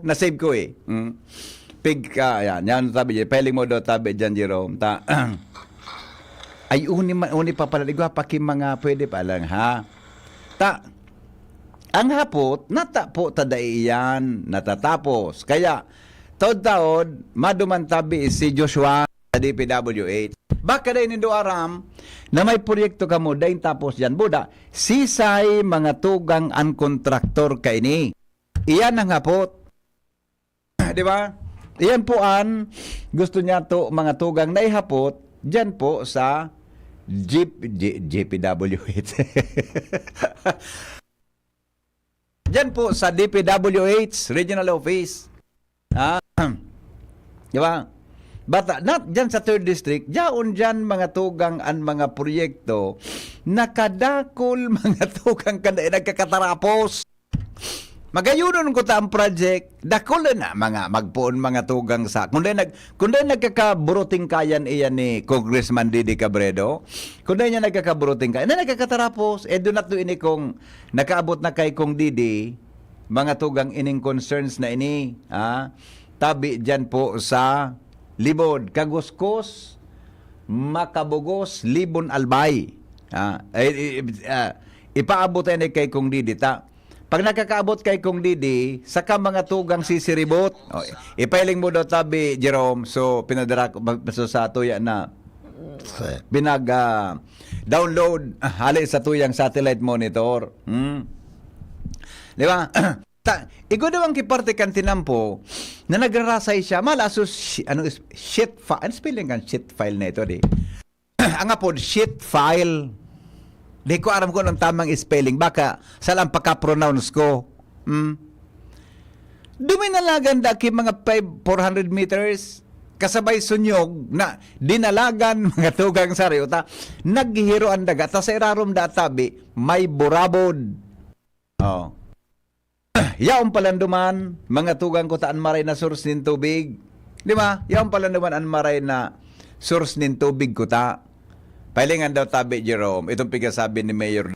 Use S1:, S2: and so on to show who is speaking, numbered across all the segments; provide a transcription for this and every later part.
S1: nasave ko eh. Pig ka, yan tabi, peling mo daw tabi dyan, Jerome. Ay, uni pa pala, igwa pa mga pwede pa lang, ha? Ang hapot, natapo tadaiyan, natatapos. Kaya, taod-taod, maduman tabi si Joshua sa DPWH. Baka dahin nindo aram na may proyekto ka mo, dahin tapos yan. Buda, sisay mga tugang ang kontraktor ka ini. Iyan ang hapot. Di ba? Iyan po gusto niya to mga tugang na ihapot dyan po sa JPWH. Dyan po sa DPWH Regional Office. Di ba? Bata, dyan sa 3rd District, dyan mga tugang ang mga proyekto, nakadakol mga tugang kada nagkakatarapos. Magayunon ko ta ang project, dakol na mga magpuon mga tugang sa. Kundi nagkakaburuting kayan iyan ni Congressman Didi Cabredo, kundi niya nagkakaburuting kayan, na nagkakatarapos, doon nato ini kung nakaabot na kay kong Didi, mga tugang ining concerns na ini, tabi dyan po sa Libod, Kaguskos, Makabugos, Libon, Albay. Ipaabot ni kay kong Didi pag nakakaabot kay kong Didi, saka mga tugang sisiribot. Ipailing mo daw tabi, Jerome. So, pinadara ko sa tuya na download hali sa tuyang satellite monitor. Di ba? Igo daw ang kiparte kan tinampo na nagrarasay siya. Malaso, shit file. Ano spelling kan shit file na ito, di? Ang apod, shit file. Di ko alam ko ng tamang spelling. Baka salang pagka-pronounce ko. Duminalagan daki mga 400 meters. Kasabay sunyog na dinalagan mga tugang sariota. Naghihiro ang daga. Ta sa irarom da tabi, may burabod. Yaong palanduman, mga tugang ko taan maray na source nin tubig. Di ba? Yaong palanduman an maray na source nin tubig ko ta. Pailingan daw tabi, Jerome. Itong pigasabi ni Mayor.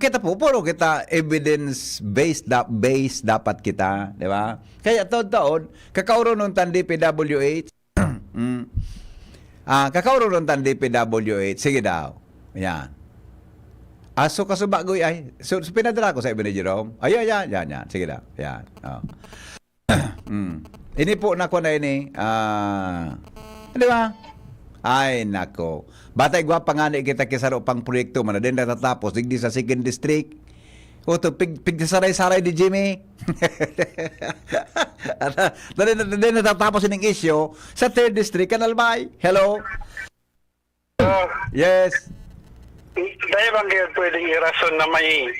S1: Kita po, puro kita evidence-based dapat kita. Di ba? Kaya taon-taon, kakauro nung tan DPWH. Kakauro nung tan DPWH. Sige daw. Yan. So kasubagoy ay. So pinadala ko sa iba ni Jerome. Yan. Sige daw. Yan. Ini po na ko na ini. Di ba? Ay, nako. Batay gwapa nga na kita kisaro pang proyekto man na din natatapos. Digdi sa 2nd District. O to, pigsaray-saray di Jimmy. Din natatapos ining issue sa 3rd District. Kanalbay. Hello? Yes.
S2: Dahil bang pwedeng irason na may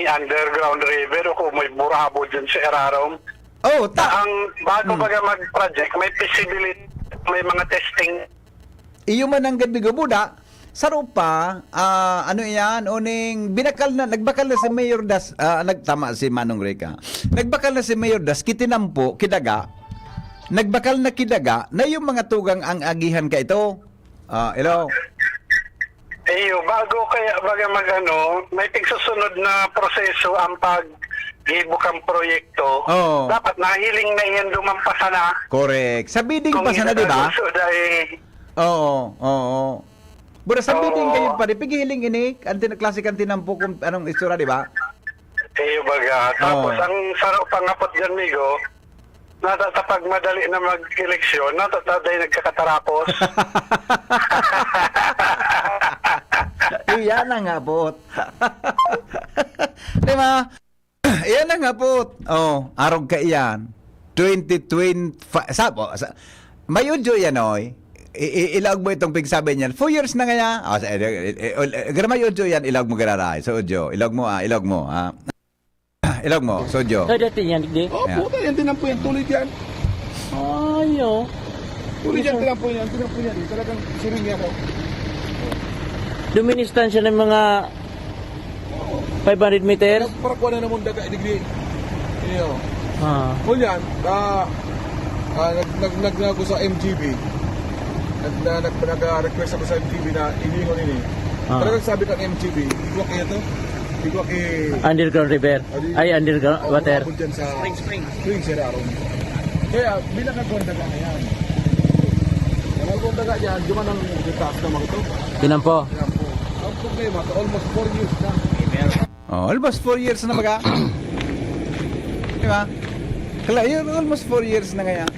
S2: underground river o kung may burabo dyan sa Erarom? Ang bago baga mag-project, may feasibility, may mga testing.
S1: Iyo man ang gabi gabuda, sarupa, uning nagbakal na si Mayor Das, nagtama si Manong Reka. Nagbakal na si Mayor Das, kitinampo, kidaga, nagbakal na kidaga, na yung mga tugang ang agihan ka ito. Hello?
S2: Bago kaya baga may tigsusunod na proseso ang pag-ibukang proyekto. Dapat nahiling na iyan dumampasa na.
S1: Correct. Sa bidding pa sana, di ba? Oo. Bura sa bidding kayo pa rin. Pigiling ini, klase kan tinampo kung anong istura, di ba?
S2: Baga. Tapos ang sarap pangapot dyan, Migo, natatapag madali na mag-eleksyon, natataday nagkakatarapos.
S1: Iyan ang hapot. Di ba? Iyan ang hapot. Arog ka iyan. 2025. May udyo yan, oy. Ilag mo itong pigsabi niyan. 4 years na kaya. May udyo yan, ilag mo gararay. So, udyo. Ilag mo. Ilag mo, so udyo.
S3: Dati yan, di?
S4: Puta, yan tinampo yan. Tuloy yan.
S3: Ayo.
S4: Tuloy yan, tinampo yan. Talagang siringi ako.
S3: Duministansya ng mga 500 meter?
S4: Para kuha na naman daga, degree. Iyo. Kung yan, nagnago sa MGB. Nag-request ako sa MGB na iningon ini. Talagang sabi ng MGB, ikaw kaya to? Ikaw
S3: Underground river. Ay, underground water.
S4: Dyan sa Spring Sir Aaron. Kaya, bilang nagkondaga na yan. Kung nagkondaga yan, di man ang taas na mga ito.
S3: Tinampo.
S4: Yan po. Ang problema, almost 4 years na.
S1: Almost 4 years na baga. Di ba? Kala, yun, almost 4 years na ngayon.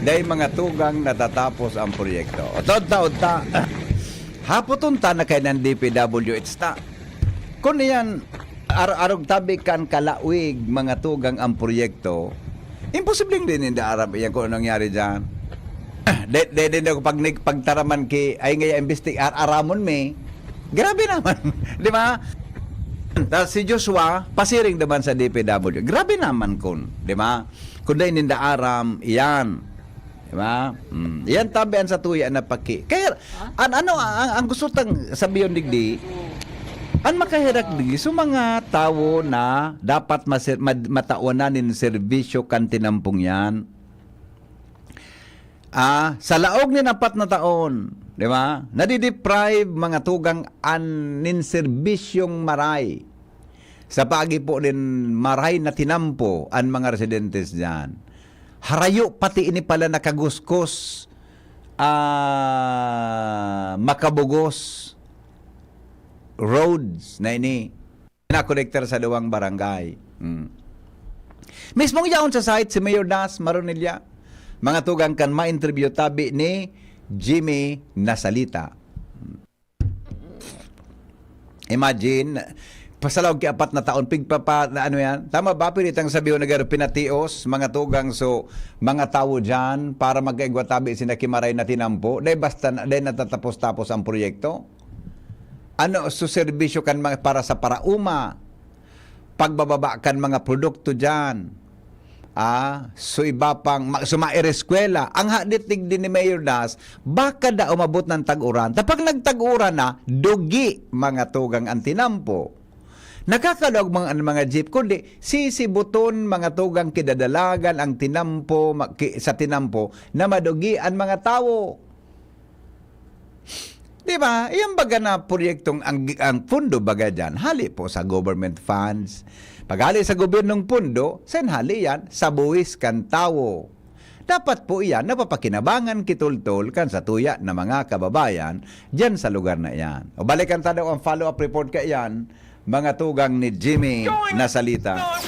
S1: Dahil mga tugang natatapos ang proyekto. Otod-ta. Hapotunta na kay ng DPWH ta. Kung yan, arog tabi kan kalawig mga tugang ang proyekto, imposibleng din hindi arab yan kung anong nangyari dyan. Din ako pagtaraman ki, ay ngaya imbestig aramon me. Grabe naman. Di ba? Si Joshua, pasiring naman sa DPW. Grabe naman kun. Di ba? Kung dahil ninda aram, iyan. Diba? Yan tabian sa tuya na paki. Kaya ang gusto tang sabiyon digdi, ang makahirak digdi so mga tao na dapat mataunan nin serbisyo kan tinampong yan. Sa laog ni 4 na taon, di ba? Nadideprive mga tugang nin serbisyong maray. Sa pagi po din maray na tinampo ang mga residentes diyan. Harayo pati ini pala nakaguskos makabugos roads na ini na-connector sa luwang barangay. Mismong yaon sa site si Mayor Das Maronilla mga tugang kan ma-interview tabi ni Jimmy Nasalita. Imagine pasalaw ki 4 na taon pigpapa na ano yan. Tama ba pinitang sabiho nagaro pinatios mga tugang so mga tawo diyan para magkaigwa tabi sina Kimaray na tinampo. Dahil basta dahil natatapos-tapos ang proyekto. Ano so serbisyo kan mga para sa parauma. Pagbababa kan mga produkto diyan. So iba pang sumaireskwela. Ang haditig din ni Mayor Das, baka da umabot ng tag-uran. Tapag nagtag-uran na, dugi mga tugang ang tinampo. Nakakalog mga jeep kundi sisibuton mga tugang kidadalagan ang tinampo sa tinampo na madugian mga tao. Di ba? Iyan baga na proyektong ang pundo baga dyan, hali po sa government funds. Pag hali sa gobyernong pundo, sen hali yan sa buwis kan tao. Dapat po iyan napapakinabangan kitultol kan sa tuya na mga kababayan dyan sa lugar na iyan. O balikan tayo ang follow-up report ka iyan, mga tugang ni Jimmy Nasalita.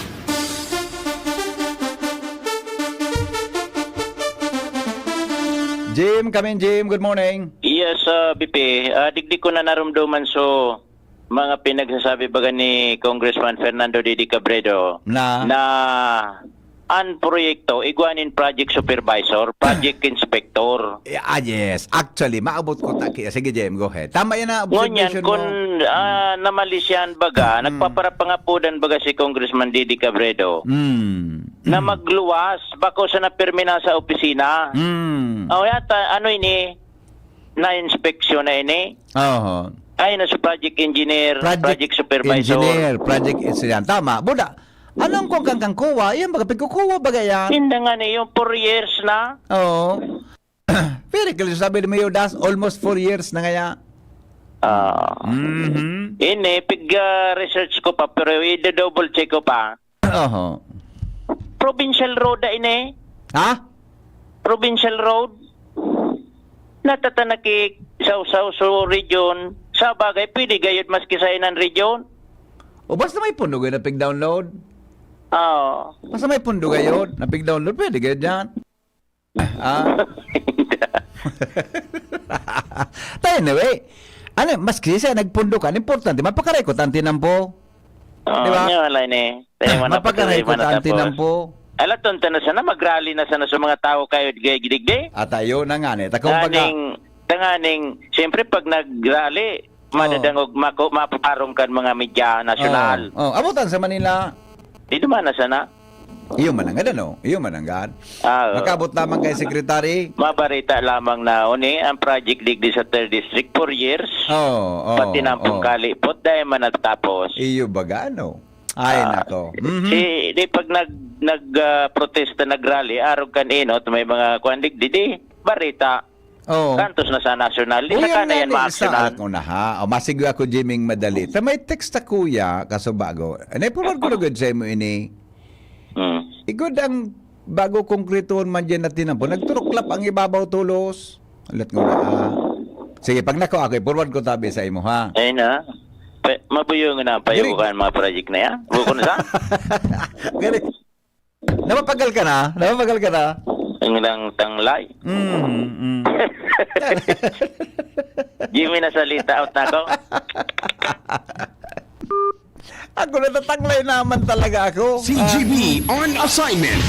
S1: Jim, come in Jim, good morning.
S5: Yes, BP. Digdig ko na narumduman so mga pinagsasabi baga ni Congressman Fernando Didi Cabredo
S1: Na
S5: ang proyekto, iguanin project supervisor, project inspector.
S1: yes. Actually, maabot ko taki. Sige, Jim, go ahead. Tama yan na
S5: Ngunyan,
S1: observation
S5: kung
S1: mo.
S5: namalisyan baga, nagpaparapangapudan baga si Congressman Didi Cabredo na magluwas, bako sa napirmina sa opisina. O yata, ano ini? Na-inspeksyon na ini?
S1: Oo.
S5: Ay, na sa project engineer, project supervisor.
S1: Engineer, project engineer. Tama. Buda, alam ko kang kuwa, yan baga pagkukuha baga yan.
S5: Hindi nga yung 4 years na.
S1: Oo. Very clear, sabi ni Mayor Das, almost 4 years na kaya.
S5: Ini, pig-research ko pa, pero i-double check ko pa.
S1: Oo.
S5: Provincial road na ini.
S1: Ha?
S5: Provincial road. Natatanaki sa region. Sa bagay, pwede gayod maski sa inang region.
S1: O basta may pundo kayo na pig-download.
S5: Oo.
S1: Basta may pundo kayo na pig-download, pwede kayo dyan. Tayo anyway. Ano, maski siya nagpundo ka, importante, mapakarekot ang tinampo. Diba?
S5: Wala ini.
S1: Mapakarekot ang tinampo.
S5: Alaton na sana, mag-rally na sana sa mga tao kayo gidigdi.
S1: At ayo na nga ni. Kumbaga,
S5: Tanganing, siyempre pag nag-rally, madadangog mapaparong kan mga media nasyonal.
S1: Abutan sa Manila.
S5: Di naman na sana.
S1: Iyo manangad ano? Iyo manangad. Makabot lamang kay Secretary.
S5: Mabarita lamang na oni ang project digdi sa 3rd District 4 years. Pati na pong kalipot dahil manatapos.
S1: Iyo baga ano? Ay nako.
S5: Di pag nag-protesta, nag-rally, arog kan inot, may mga kuan digdi, barita.
S1: Oh.
S5: Kantos na sa national. Di
S1: O,
S5: sa
S1: yan
S5: kana yan
S1: nga,
S5: ma-actionan.
S1: isa ako na ha. O, masigo ako, Jiming madali. Ta may text na kuya, kaso bago. Naipurad ko na good sa mo ini. Igod ang bago konkretoon man dyan natin po. Nagturuklap ang ibabaw tulos. Alat ko na Sige, pag nako ako, forward ko tabi sa imo ha.
S5: Ay na. Mabuyo nga na payukan mga project na yan. Buko na sa?
S1: Ganit. Napapagal ka na? Napapagal ka na?
S5: Ang lang tanglay. Jimmy na salita out na ako.
S1: Ako natatanglay naman talaga ako.
S6: CGB on assignment.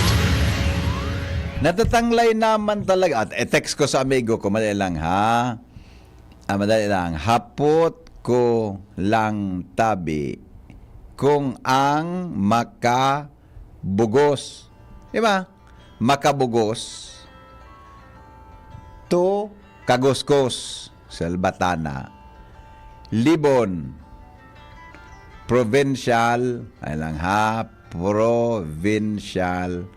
S1: Natatanglay naman talaga. At text ko sa amigo ko, madali lang ha. Madali lang. Hapot ko lang tabi kung ang makabugos. Di ba? Makabugos to kaguskos Salbatana Libon Provincial ay lang ha Provincial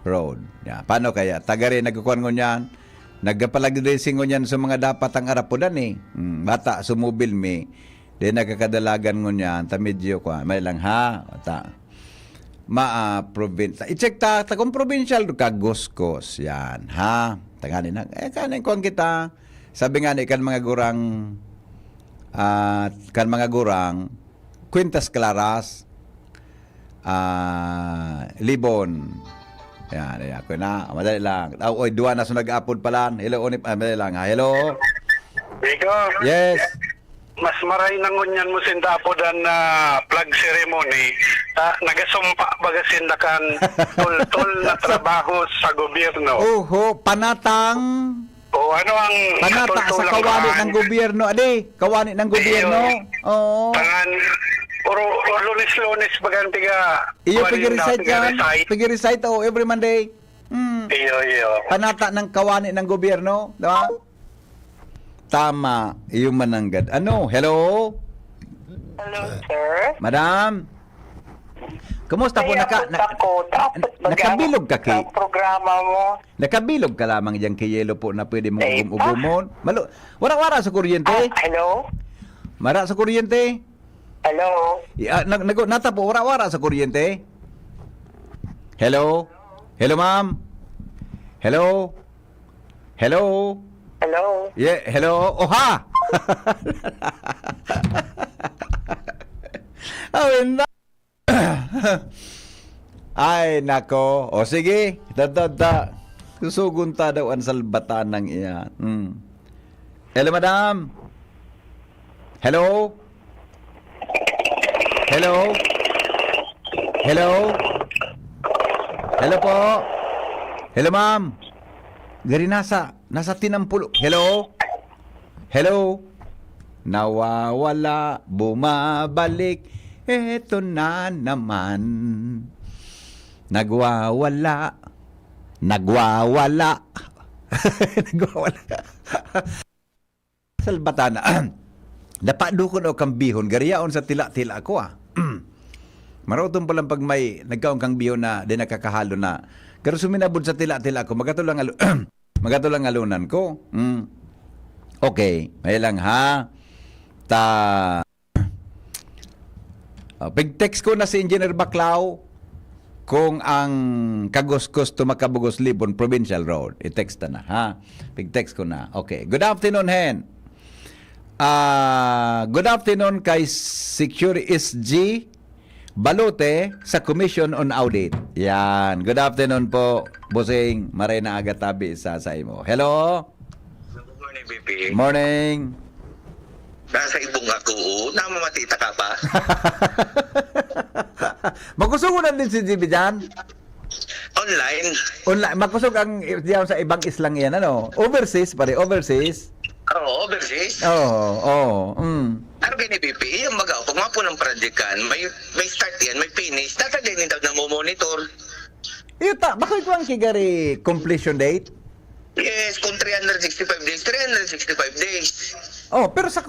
S1: Road. Paano kaya? Tagari nagkukuhan ko niyan. Nagpalagdressing ko niyan sa mga dapat ang arapudan eh. Bata, sumubil me. Di nagkakadalagan ko niyan. Ta medyo ko. May lang ha. Province. I-check ta kung provincial ka Goskos. Yan ha. Tagani na. Kanin ko kita. Sabi nga ni kan mga gurang Quintas Claras Libon. Yan, ako na. Madali lang. Oy, duwa na so nag-upload pala. Hello, Onip. Madali lang. Ha? Hello.
S2: Bigo.
S1: Yes.
S2: Mas maray nangunyan mo sindapodan na flag ceremony. Nagasumpa baga sindakan tol na trabaho sa gobyerno.
S1: Oho, panatang
S2: O ano ang
S1: panata sa kawani ng gobyerno. Adi, kawani ng gobyerno. Oo.
S2: Tangan Oro lunes bagan tiga.
S1: Iyo pag-recite yan. Pag-recite every Monday.
S2: Iyo.
S1: Panata ng kawani ng gobyerno. Diba? Tama. Iyo mananggad. Ano? Hello?
S7: Hello, sir.
S1: Madam? Kumusta po? Nakabilog ka kay...
S7: Ang programa mo.
S1: Nakabilog ka lamang dyan kay Yelo po na pwede mong ugumon. Wara-wara sa kuryente.
S7: Hello?
S1: Mara sa kuryente.
S7: Hello?
S1: Nata po, wara-wara sa kuryente. Hello? Hello, ma'am? Hello? Hello?
S7: Hello?
S1: Yeah, hello? Oh, ha! Ay, nako. O, sige. Susugun ta daw ang salbatan ng iyan. Hello, madam? Hello? Hello? Hello? Hello po? Hello, ma'am? Gari nasa tinampulo. Hello? Hello? Nawawala, bumabalik, eto na naman. Nagwawala. Nagwawala. Salbatana. Napadukon o kambihon, gariyaon sa tila-tila ko Marotong palang pag may nagkaong kang bihon na di nakakahalo na. Pero suminabod sa tila-tila ko, magatulang alunan ko. Okay, may lang ha. Pag-text ko na si Engineer Baclao kung ang Kaguskos to Makabugos Libon Provincial Road. I-text na ha. Pag-text ko na. Okay. Good afternoon, Hen. Good afternoon kay Security SG Balote sa Commission on Audit. Yan. Good afternoon po, Bossing. Maray na aga tabi sa imo. Hello?
S8: Good morning, BP.
S1: Morning.
S8: Nasa ibong ako, namamatita ka pa?
S1: Magkusugunan din si GB dyan.
S8: Online?
S1: Magkusog ang diyan sa ibang islang yan, ano? Overseas, pare, overseas.
S8: Oo, overseas.
S1: Oo.
S8: Ano gani, BP? Yung magaw, pag mga po ng project kan, may start yan, may finish. Tatagay din daw na mo-monitor.
S1: Bakit ko ang kigari completion date?
S8: Yes, kung 365 days, 365 days.
S1: Oh, pero sa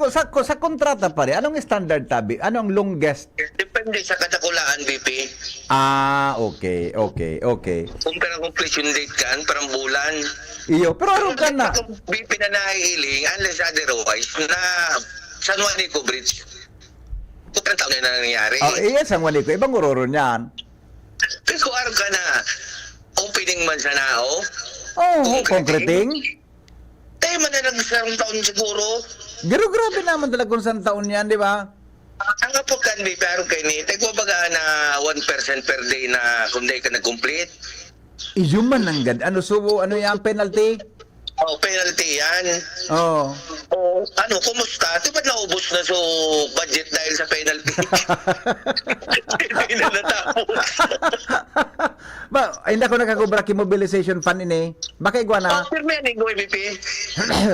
S1: kontrata pare, anong standard tabi? Anong longest?
S8: Depende sa kadakulaan, BP.
S1: Okay.
S8: Kung perang completion date kan, parang bulan.
S1: Iyo, pero aron ka na.
S8: Kung BP na nahihiling, unless otherwise, na San Juanico Bridge, kung perang taon na nangyayari.
S1: Iya, sang wali ko. Ibang uroro niyan.
S8: Pero kung araw ka na, opening man sa nao,
S1: Concreting.
S8: tayo man na nagsarang taon siguro.
S1: Pero grabe naman talaga kung saan taon yan, di ba?
S8: Ang kapag kan BP, araw kayo ni, tayo baga na 1% per day na kung di ka nag-complete.
S1: Iyo man ang gad. Ano subo? Ano yan? Penalty?
S8: Penalty yan.
S1: Oh.
S8: Ano, kumusta? Di ba naubos na so budget dahil sa penalty? Hindi na natapos.
S1: Hindi ako nakakubra mobilization fund ini. Baka igwa na.
S8: Pero may aning BP.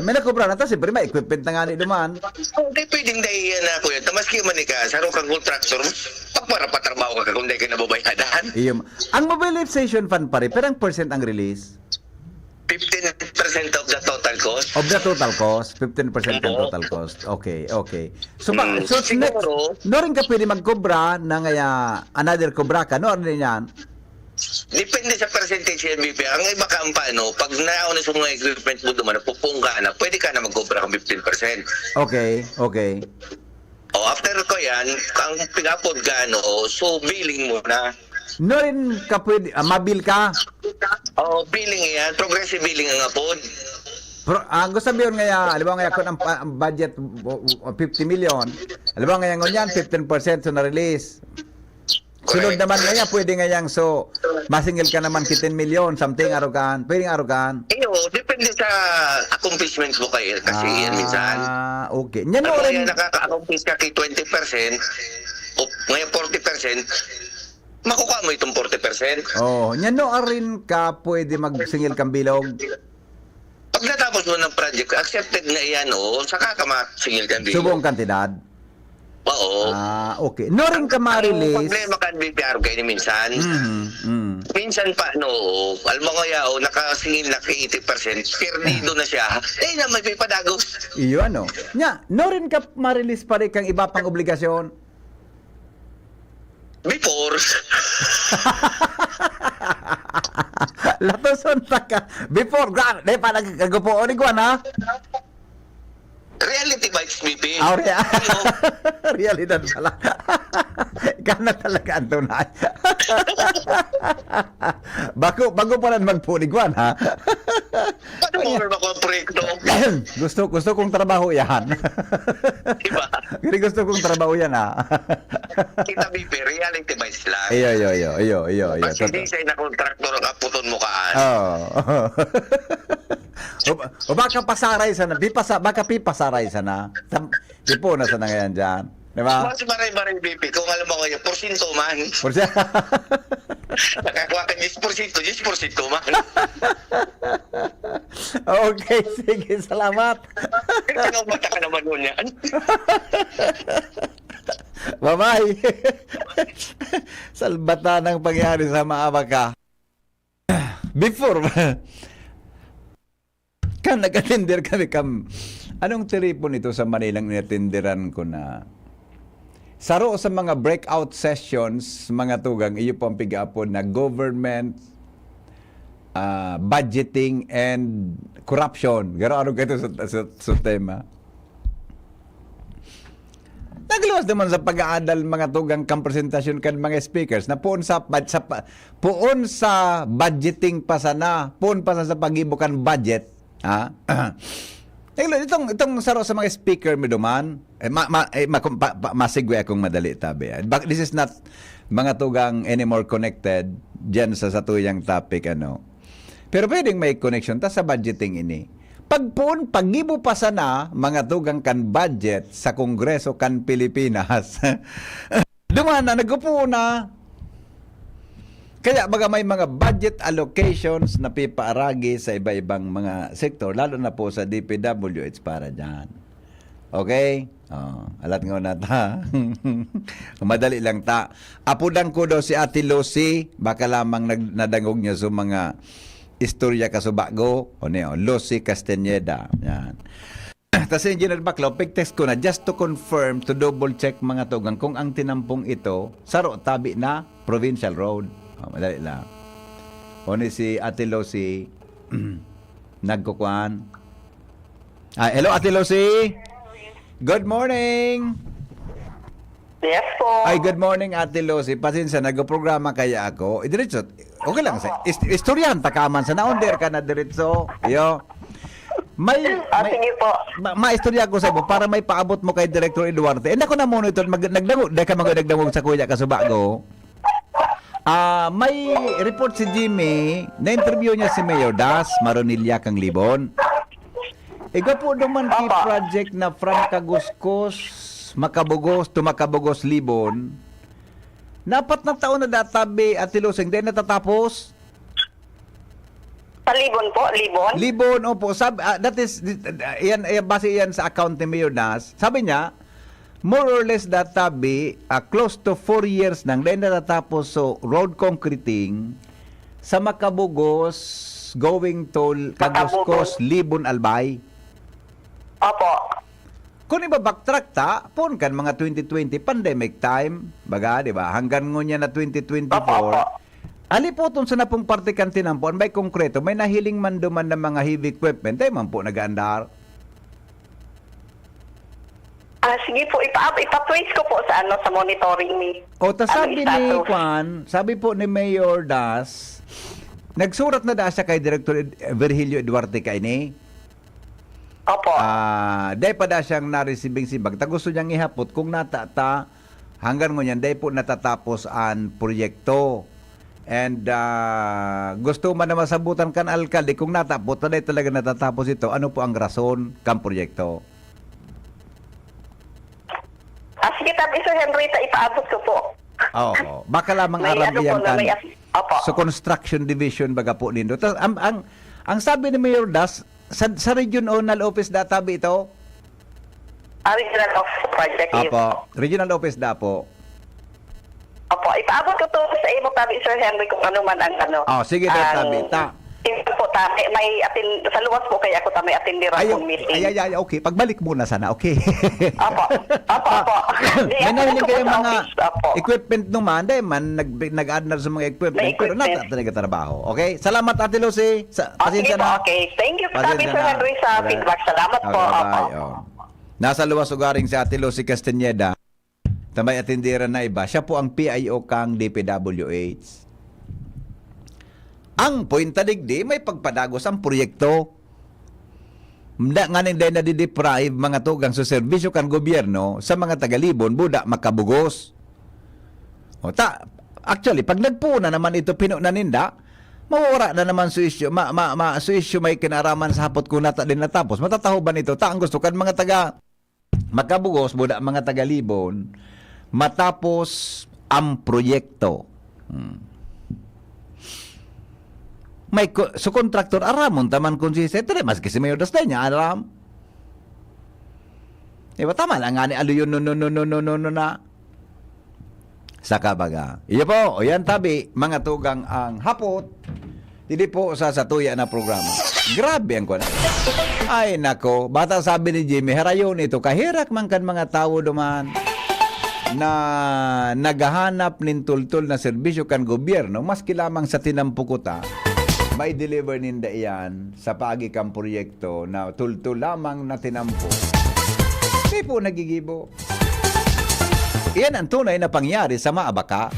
S1: May nakubra na. Tapos siyempre may equipment na nga ni duman.
S8: Hindi pwedeng dahiyan na ako yun. Tamaski man ka, saro kang contractor, pagpara patrabaho ka kung di ka nababayadan.
S1: Iyo. Ang mobilization fund pare, pero ang percent ang release?
S8: 15% of the total cost.
S1: Of the total cost, 15% ng total cost. Okay. So, so
S8: siguro,
S1: no rin ka pwede magkobra na ngaya another kobra ka, no? Ano rin yan?
S8: depende sa percentage ng BP. Ang iba ka ang paano, pag nauna sa mga equipment mo duman, pupungka na, pwede ka na mag-cobra ng 15%.
S1: Okay.
S8: After ko yan, ang pingapod ka, so billing mo na.
S1: No rin ka pwede, mabil ka.
S8: Billing yan, progressive billing ang apod.
S1: Gusto sabihin ngaya, alam mo ngaya kung ang budget 50 million, alam mo ngaya ngunyan, 15% so na-release. Sunod naman ngaya, pwede ngayang so, masingil ka naman 15 million, something arugan, pwedeng arugan.
S8: Depende sa accomplishments mo kayo. Kasi yan minsan.
S1: Okay. Yan
S8: Ano
S1: rin.
S8: kaya nakaka-accomplish ka kay 20%, o ngayon 40%, makukuha mo itong 40%.
S1: Yan rin ka pwede magsingil kang bilog.
S8: Pag natapos mo ng project, accepted na yan, saka ka masingil ka bilog.
S1: Subong kantidad.
S8: Oo.
S1: Okay. No rin ka
S8: Ang
S1: ma-release.
S8: problema ka BPR kayo ni minsan. Minsan pa, alam mo kaya, nakasingil na kay 80%, perdido na siya, na may pipadagos.
S1: Iyo ano. No rin ka ma-release pa rin kang iba pang obligasyon.
S8: Before,
S1: Latoson pa ka. Before, grabe, pa nagkagupo. Ni Juan, ha?
S8: reality bites BP.
S1: Realidad pala. Ikaw na talaga ang tunay. bago pa lang magpuniguan, ha?
S8: Paano mo ako ang proyekto?
S1: gusto kong trabaho yan.
S8: Diba?
S1: Gusto kong trabaho yan, ha?
S8: Kita BP, reality bites lang.
S1: Iyo.
S8: Kasi hindi siya na contractor ang kaputon mo kaan.
S1: O baka pasaray sana, baka pipasaray sana. Tipo na sana ngayon dyan. Diba?
S8: Mas maray-maray BP, kung alam mo kayo, porsinto man. Nakakuha ka 10%, 10% man.
S1: Okay, sige, salamat.
S8: Pinagmata ka naman nun yan.
S1: Bye-bye. Salbata ng pangyari sa maawa ka. Before, kan nag-attender kami anong telefon ito sa Manilang inatenderan ko na saro sa mga breakout sessions, mga tugang, iyo pang pig-apon na government budgeting and corruption. Garo-ano ito sa tema. Nagluwas naman sa pag-aadal mga tugang kang presentasyon kan mga speakers na puon sa budgeting pa sana, puon pa sa pagibukan budget. Itong saro sa mga speaker mi duman, masigwe akong madali tabi. This is not mga tugang anymore connected diyan sa satuyang topic Pero pwedeng may connection ta sa budgeting ini. Pagibo pa sana mga tugang kan budget sa Kongreso kan Pilipinas. Duman na nagupo na. Kaya baga may mga budget allocations na pipaaragi sa iba-ibang mga sektor, lalo na po sa DPWH para dyan. Okay? Alat nga na ta. Madali lang ta. Apudang ko daw si Ate Lucy, baka lamang nadangog niya sa mga istorya kasubago. Lucy Castañeda. Yan. Tapos Engineer Baclaw, pig-text ko na just to confirm, to double check mga tugang kung ang tinampong ito, saro tabi na provincial road. Madali lang. O ni si Ate Lucy, nagkukuhan. Hello, Ate Lucy. Good morning.
S7: Yes po.
S1: Ay, good morning, Ate Lucy. Pasensya, nag-programa kaya ako. Diretso, okay lang. Istoryan, takaman sa na-onder ka na diretso. Yo.
S7: Sige po.
S1: Maistorya ko sa iyo para may paabot mo kay Director Eduardo. Ako na muna ito, nagdangog sa kuya ka sa bago. May report si Jimmy, na-interview niya si Mayor Das, Maronilla kang Libon. Ikaw po naman kay project na from Kaguskos, Makabugos to Makabugos, Libon. Napat na taon na databi at Tilusing, dahil natatapos.
S7: Sa Libon po, Libon?
S1: Libon, opo. That is, base yan sa account ni Mayor Das. Sabi niya, more or less databi, close to 4 years nang dahil natatapos so road concreting sa Makabugos going to Kaguskos, Libon, Albay.
S7: Opo.
S1: Kung iba-backtrack ta, pun kan mga 2020, pandemic time, baga, di ba? Hanggang ngunya na 2024. Alipoton sa napong parte kan tinampon, may konkreto, may nahiling man duman ng mga heavy equipment, ay man po nag-aandar.
S7: Sige po, ipa-place ko po sa sa monitoring ni.
S1: O, sabi ni Juan, sabi po ni Mayor Das, nagsurat na da siya kay Director Virgilio Duarte kaini.
S7: Opo.
S1: Day pa da siyang na-receiving sibag. Ta gusto niyang ihapot kung natata hanggang ngunyan, day po natatapos ang proyekto. And gusto man na masabutan kan alkalde kung natapos, day talaga natatapos ito. Ano po ang rason kan proyekto?
S7: Sige, tabi Sir Henry, ipaabot ko po.
S1: Oo. Baka lamang
S7: May
S1: arab yan
S7: po na
S1: kan
S7: may opo.
S1: sa construction division baga po nindo. Tas, ang sabi ni Mayor Das, sa regional office databi ito?
S7: Regional office project is.
S1: Apo. Regional office da po.
S7: Opo, ipaabot ko to sa imo tabi Sir Henry kung ano man ang
S1: Sige, tabi.
S7: Ito po tabi, may sa luwas po kaya ako may attendera ng meeting.
S1: Ay, okay. Pagbalik muna sana, okay.
S7: Opo.
S1: May nahiling kayo mga
S7: Opo.
S1: equipment naman, dahil man nag-add na sa mga equipment,
S7: May
S1: pero
S7: equipment.
S1: talaga trabaho. Okay? Salamat, Ate Lucy.
S7: Sige
S1: Pasensya
S7: po,
S1: na.
S7: okay. Thank you,
S1: Pasensya
S7: tabi Sir
S1: na.
S7: Henry, sa
S1: Okay.
S7: feedback. Salamat po.
S1: Okay,
S7: Opo.
S1: bye. Nasa luwas ugaring si Ate Lucy Castañeda. Tambay atindera na iba. Siya po ang PIO kang DPWH. Ang pointa digdi, may pagpadagos ang proyekto. Mda nga nang dahil nadideprive mga tugang sa serbisyo kan gobyerno sa mga tagalibon, buda makabugos. Actually, pag nagpuna naman ito, pinunan ninda, mawawara na naman sa issue, sa issue may kinaraman sa hapot kung nata din natapos. Matatahuban ito, ang gusto kan mga taga makabugos, buda mga tagalibon, matapos ang proyekto. May so kontraktor aramon taman konsisente maski si Mayor Das niya aram. Diba tama lang nga ni aluyon no na. Saka baga. Iyo po, o yan tabi, mga tugang ang hapot. Hindi po sa satuya na programa. Grabe ang kuna. Ay nako, bata sabi ni Jimmy, harayon ito, kahirak man kan mga tao duman na naghahanap nin tultul na serbisyo kan gobyerno, maski lamang sa tinampukuta, may deliver ninda iyan sa paagi kang proyekto na tultul lamang na tinampo. Hindi po nagigibo. Iyan ang tunay na pangyari sa Maabaka.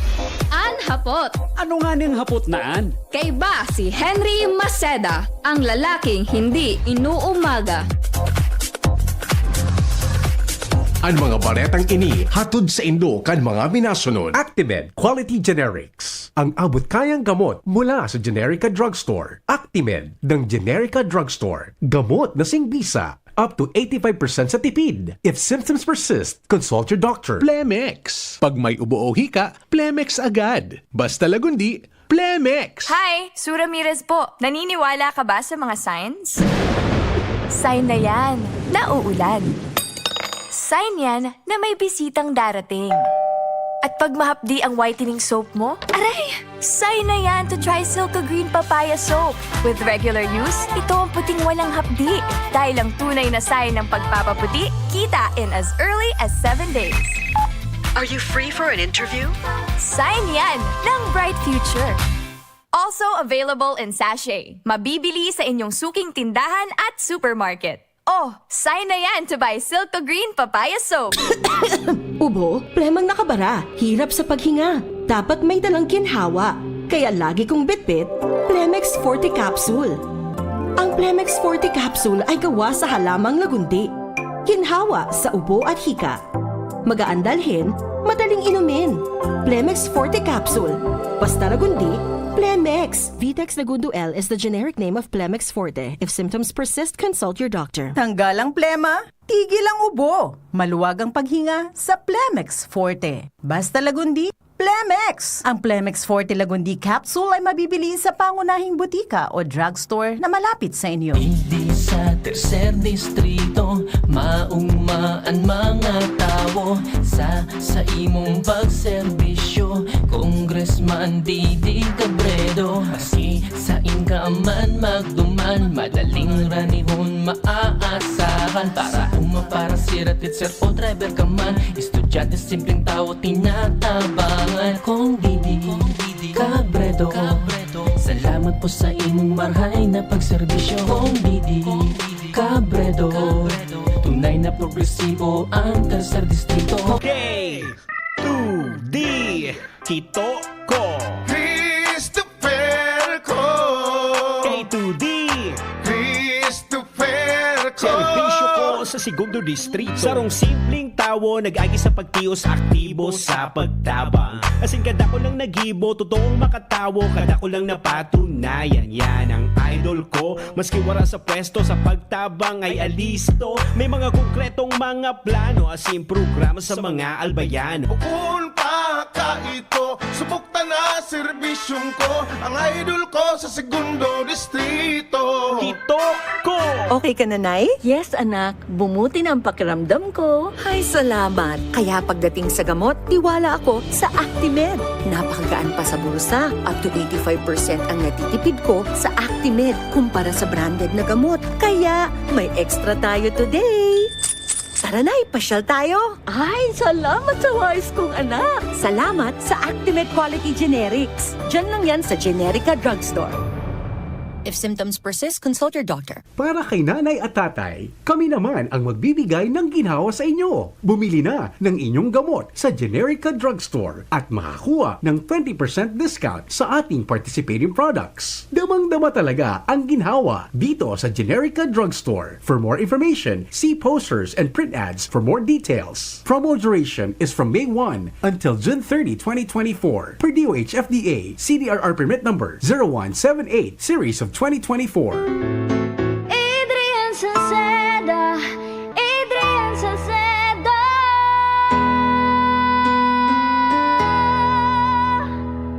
S9: Hapot.
S6: Ano nga ning hapot naan?
S9: Kay ba si Henry Maceda, ang lalaking hindi inuumaga.
S6: Ang mga baretang ini hatod sa Indo kan mga minasunod. Actimed Quality Generics. Ang abot kayang gamot mula sa Generica Drugstore. Actimed ng Generica Drugstore. Gamot na singbisa. Up to 85% sa tipid. If symptoms persist, consult your doctor. Plemex. Pag may ubo o hika, Plemex agad. Basta lagundi, Plemex.
S10: Hi! Sue Ramirez po. Naniniwala ka ba sa mga signs? Sign na yan. Nauulan. Sign yan na may bisitang darating. At pag mahapdi ang whitening soap mo, aray! Sign na yan to try Silka Green Papaya Soap. With regular use, ito ang puting walang hapdi. Dahil ang tunay na sign ng pagpapaputi, kita in as early as 7 days.
S11: Are you free for an interview?
S10: Sign yan ng Bright Future. Also available in sachet. Mabibili sa inyong suking tindahan at supermarket. Oh, sign na yan to buy Silco Green Papaya Soap.
S11: Ubo, plemang nakabara, hirap sa paghinga. Dapat may dalang ginhawa. Kaya lagi kong bitbit, Plemex Forte Capsule. Ang Plemex Forte Capsule ay gawa sa halamang lagundi. Ginhawa sa ubo at hika. Magaan dalhin, madaling inumin. Plemex Forte Capsule. Basta lagundi, Plemex. Vitex Nagundo L is the generic name of Plemex Forte. If symptoms persist, consult your doctor.
S12: Tanggal ang plema, tigil ang ubo. Maluwag ang paghinga sa Plemex Forte. Basta lagundi, Plemex! Ang Plemex Forte Lagundi Capsule ay mabibili sa pangunahing butika o drugstore na malapit sa inyo.
S13: Hindi sa tercer distrito, maugmaan mga tao sa imong pagserbisyo. Congressman Didi Cabredo, asi sa inkaman magduman, madaling ranihon maaasahan. Para siratit sir o driver ka man, estudyante simpleng tao tinatabangan. Kung Didi Cabredo, salamat po sa imong marhay na pagserbisyo. Kung Didi Cabredo, tunay na progresibo ang tercer distrito.
S14: Okay, 2D, Kito ko.
S15: Christopher ko.
S14: K2D,
S15: Christopher ko.
S14: serbisyo ko sa segundo distrito. Sarong simpleng tawo, nag-agi sa pagtios, aktibo sa pagtabang. Asin kada ko lang nagibo, totoong makatawo, kada ko lang napatunayan. Yan ang idol ko, maski wala sa pwesto, sa pagtabang ay alisto. May mga konkretong mga plano, asin programa sa mga albayano.
S15: Bukun pa ka ito, subok na serbisyong ko, ang idol ko sa segundo distrito.
S14: Kito ko!
S12: Okay ka na, Nay?
S11: Yes, anak. Bumuti na ang pakiramdam ko. Ay, salamat. Kaya pagdating sa gamot, tiwala ako sa Actimed. Napakagaan pa sa bulsa. Up to 85% ang natitipid ko sa Actimed kumpara sa branded na gamot. Kaya may extra tayo today. Tara na, ipasyal tayo. Ay, salamat sa wise kong anak. Salamat sa Actimed Quality Generics. Diyan lang yan sa Generica Drugstore. If symptoms persist, consult your doctor.
S6: Para kay nanay at tatay, kami naman ang magbibigay ng ginhawa sa inyo. Bumili na ng inyong gamot sa Generica Drugstore at makakuha ng 20% discount sa ating participating products. Damang-dama talaga ang ginhawa dito sa Generica Drugstore. For more information, see posters and print ads for more details. Promo duration is from May 1 until June 30, 2024. Per DOH FDA, CDRR permit number 0178 series of 2024.
S16: Adrian Salceda, Adrian Salceda.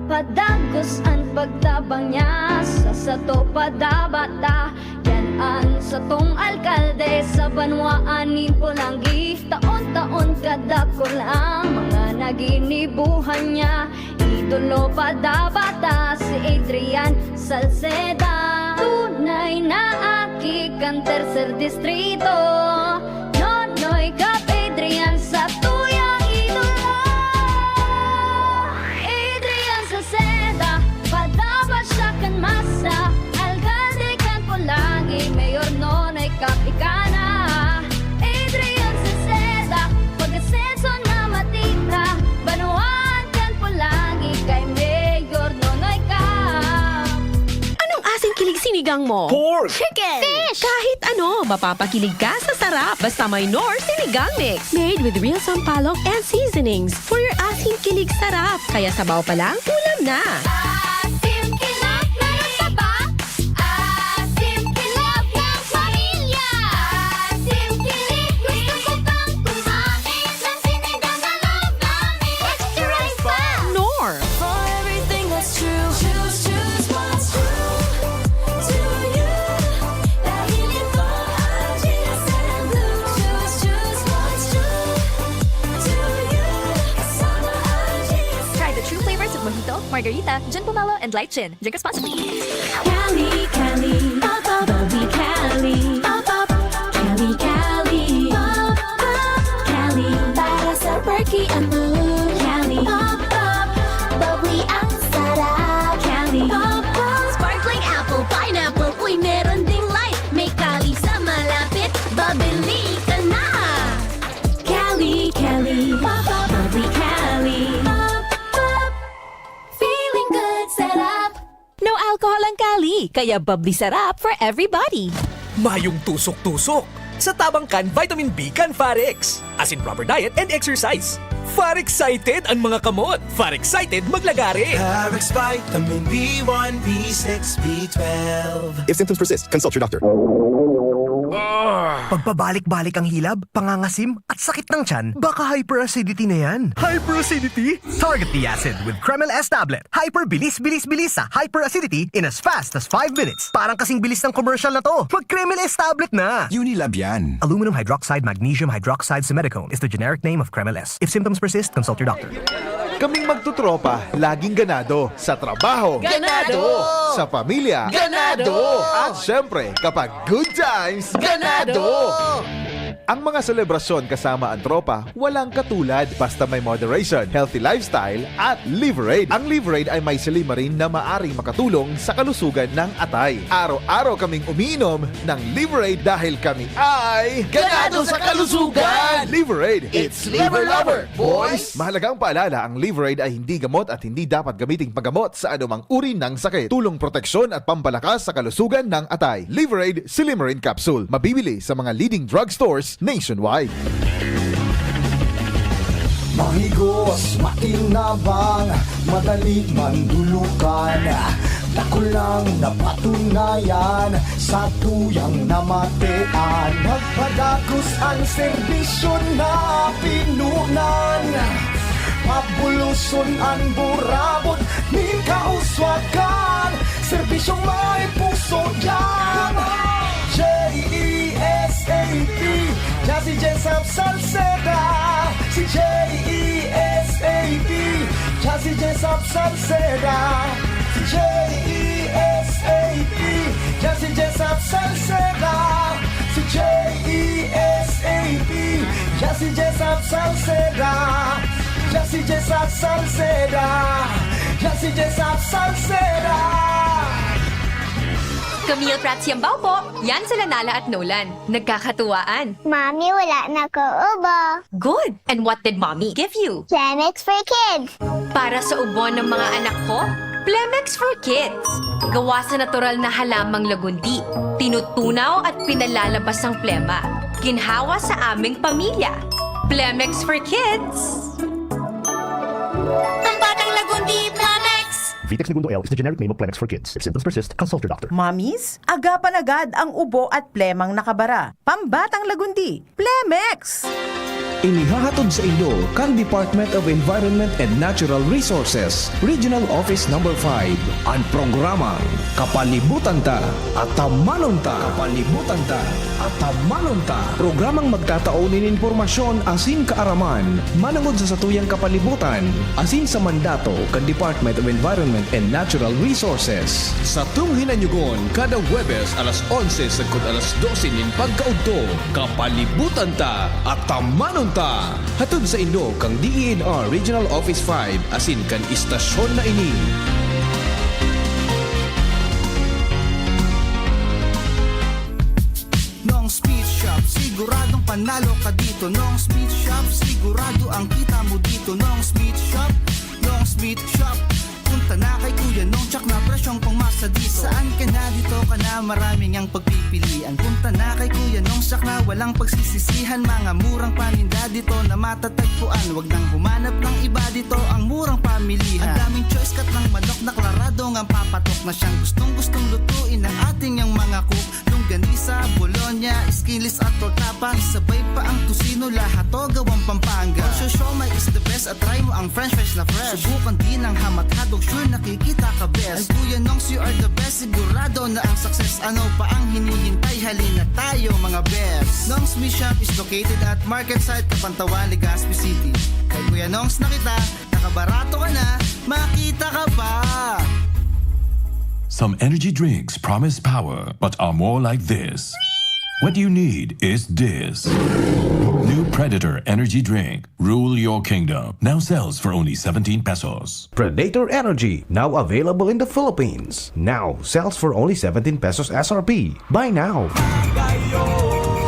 S16: Padagos ang pagtabang niya sa sato padabata. Yan ang satong alkalde sa banwaan ni Pulangi. Taon-taon kadako lang mga naginibuhan niya. Idolo padabata si Adrian Salceda. Tunay na aki kang tercer distrito. Nonoy kap Adrian sa tuyang idolo. Adrian Salceda, padaba siya kan masa. Alcalde kan Pulangi, mayor nonoy kap ikana. Adrian Salceda, pag-asenso na matita. Banuan kan Pulangi, kay mayor nonoy kap.
S11: Anong asing kilig sinigang mo?
S14: Pork!
S11: Chicken! Fish! Kahit ano, mapapakilig ka sa sarap. Basta may Nor Sinigang Mix. Made with real sampalok and seasonings for your asing kilig sarap. Kaya sabaw pa lang, ulam na.
S16: Asim kinap na nasaba. Asim kinap ng pamilya. Asim kilig, gusto ko pang kumain ng sinigang na loob namin. Extra rice pa!
S11: Nor!
S16: For everything that's true, choose what's true to you. Dahil ito ang GSM Blue. Choose what's true to you. Kasama ang GSM.
S10: Try the true flavors of Mojito, Margarita, Gin Pomelo, and Light Gin. Drink responsibly.
S16: Cali, Cali, pop up, Bobby Cali, pop up, Cali, Cali, pop up, Cali, para sa perky and blue.
S17: No alcohol ang Kali, kaya bubbly sarap for everybody.
S18: Mayong tusok-tusok. Sa Tabangkan, vitamin B kan Farex. As in proper diet and exercise. Far-excited ang mga kamot. Far-excited maglagari.
S15: Parex Vitamin B1, B6, B12.
S19: If symptoms persist, consult your doctor.
S20: Pagpabalik-balik ang hilab, pangangasim, at sakit ng tiyan, baka hyperacidity na yan. Hyperacidity? Target the acid with Kremel S tablet. Hyper-bilis-bilis-bilis sa hyperacidity in as fast as 5 minutes. Parang kasing bilis ng commercial na to. Mag-Kremel S tablet na!
S19: Unilab yan.
S20: Aluminum hydroxide magnesium hydroxide simethicone is the generic name of Kremel S. If symptoms persist, consult your doctor.
S4: Kaming magtutropa, laging ganado. Sa trabaho,
S16: Ganado!
S4: Sa pamilya,
S16: Ganado!
S4: At syempre, kapag good times, ganado! Ang mga selebrasyon kasama ang tropa, walang katulad basta may moderation, healthy lifestyle, at Liverade. Ang Liverade ay may silimarin na maaring makatulong sa kalusugan ng atay. Araw-araw kaming umiinom ng Liverade dahil kami ay
S16: Ganado sa kalusugan!
S4: Liverade,
S16: It's Liver Lover, boys!
S4: Mahalagang paalala, ang Liverade ay hindi gamot at hindi dapat gamiting paggamot sa anumang uri ng sakit. Tulong proteksyon at pampalakas sa kalusugan ng atay. Liverade Silimarin Capsule. Mabibili sa mga leading drugstores nationwide.
S16: Mahigos, makinabang, madali mandulukan. Dako lang napatunayan sa tuyang namatian. Magpadakos ang serbisyo na pinunan. Pabuluson ang burabot, min kauswakan. Serbisyong may puso yan. J-E-S-A-P, Jazzy Jessap Salceda. Si J-E-S-A-P, Jazzy Jessap Salceda. Si J-E-S-A-P, Jazzy Jessap Salceda. Si J-E-S-A-P, Jazzy Jessap Salceda. Jazzy Jessap Salceda. Jazzy Jessap Salceda.
S10: Camille Prats Yambaw po. Yan sila Nala at Nolan. Nagkakatuwaan.
S21: Mommy, wala na ko ubo.
S10: Good. And what did Mommy give you?
S21: Plemex for kids.
S10: Para sa ubo ng mga anak ko, Plemex for Kids. Gawa sa natural na halamang lagundi. Tinutunaw at pinalalabas ang plema. Ginhawa sa aming pamilya. Plemex for Kids.
S21: Ang batang lagundi, Plemex.
S20: Vitex Segundo L is the generic name of Plemex for kids. If symptoms persist, consult your doctor.
S12: Mommies, agapan agad ang ubo at plemang nakabara. Pambatang lagundi, Plemex!
S22: Inihahatod sa inyo kang Department of Environment and Natural Resources, Regional Office No. 5, ang programang Kapalibutan Ta at Tamanon Ta. Kapalibutan Ta at Tamanon Ta. Programang magtataunin informasyon asin kaaraman, manangod sa satuyang kapalibutan, asin sa mandato kan Department of Environment and Natural Resources. Sa tunghinanyugon, kada Webes alas 11 sagkod alas 12 nin pagkaudto, Kapalibutan Ta at Tamanon Ta. Hatod sa inyo kang DENR Regional Office 5 asin kan istasyon na ini.
S23: Nong Speed Shop, siguradong panalo ka dito. Nong Speed Shop, sigurado ang kita mo dito. Nong Speed Shop, Nong Speed Shop. Punta na kay Kuya Nong, tsak na presyong pangmasa dito. Saan ka na dito ka na, maraming ang pagpipilian. Punta na kay Kuya Nong, tsak na walang pagsisisihan. Mga murang paninda dito na matatagpuan. Wag nang humanap ng iba dito, ang murang pamilihan. Ang daming choice kat ng manok na klaradong ang papatok na siyang gustong lutuin ng ating yung mga cook. Longganisa, Bologna, skinless at tortapa. Sabay pa ang tusino, lahat to gawang Pampanga. So siomai is the best at try mo ang french fries na fresh. Subukan din ang hamat-hadog, sure nakikita ka best. Ang Kuya Nongs, you are the best, sigurado na ang success. Ano pa ang hinihintay, halina tayo mga best. Nongs Me Shop is located at Market Site, Kapantawan, Legazpi City. Kay Kuya Nongs na kita, nakabarato ka na, makita ka pa.
S24: Some energy drinks promise power, but are more like this. What you need is this. New Predator Energy Drink. Rule your kingdom. Now sells for only 17 pesos.
S22: Predator Energy, now available in the Philippines. Now sells for only 17 pesos SRP. Buy now.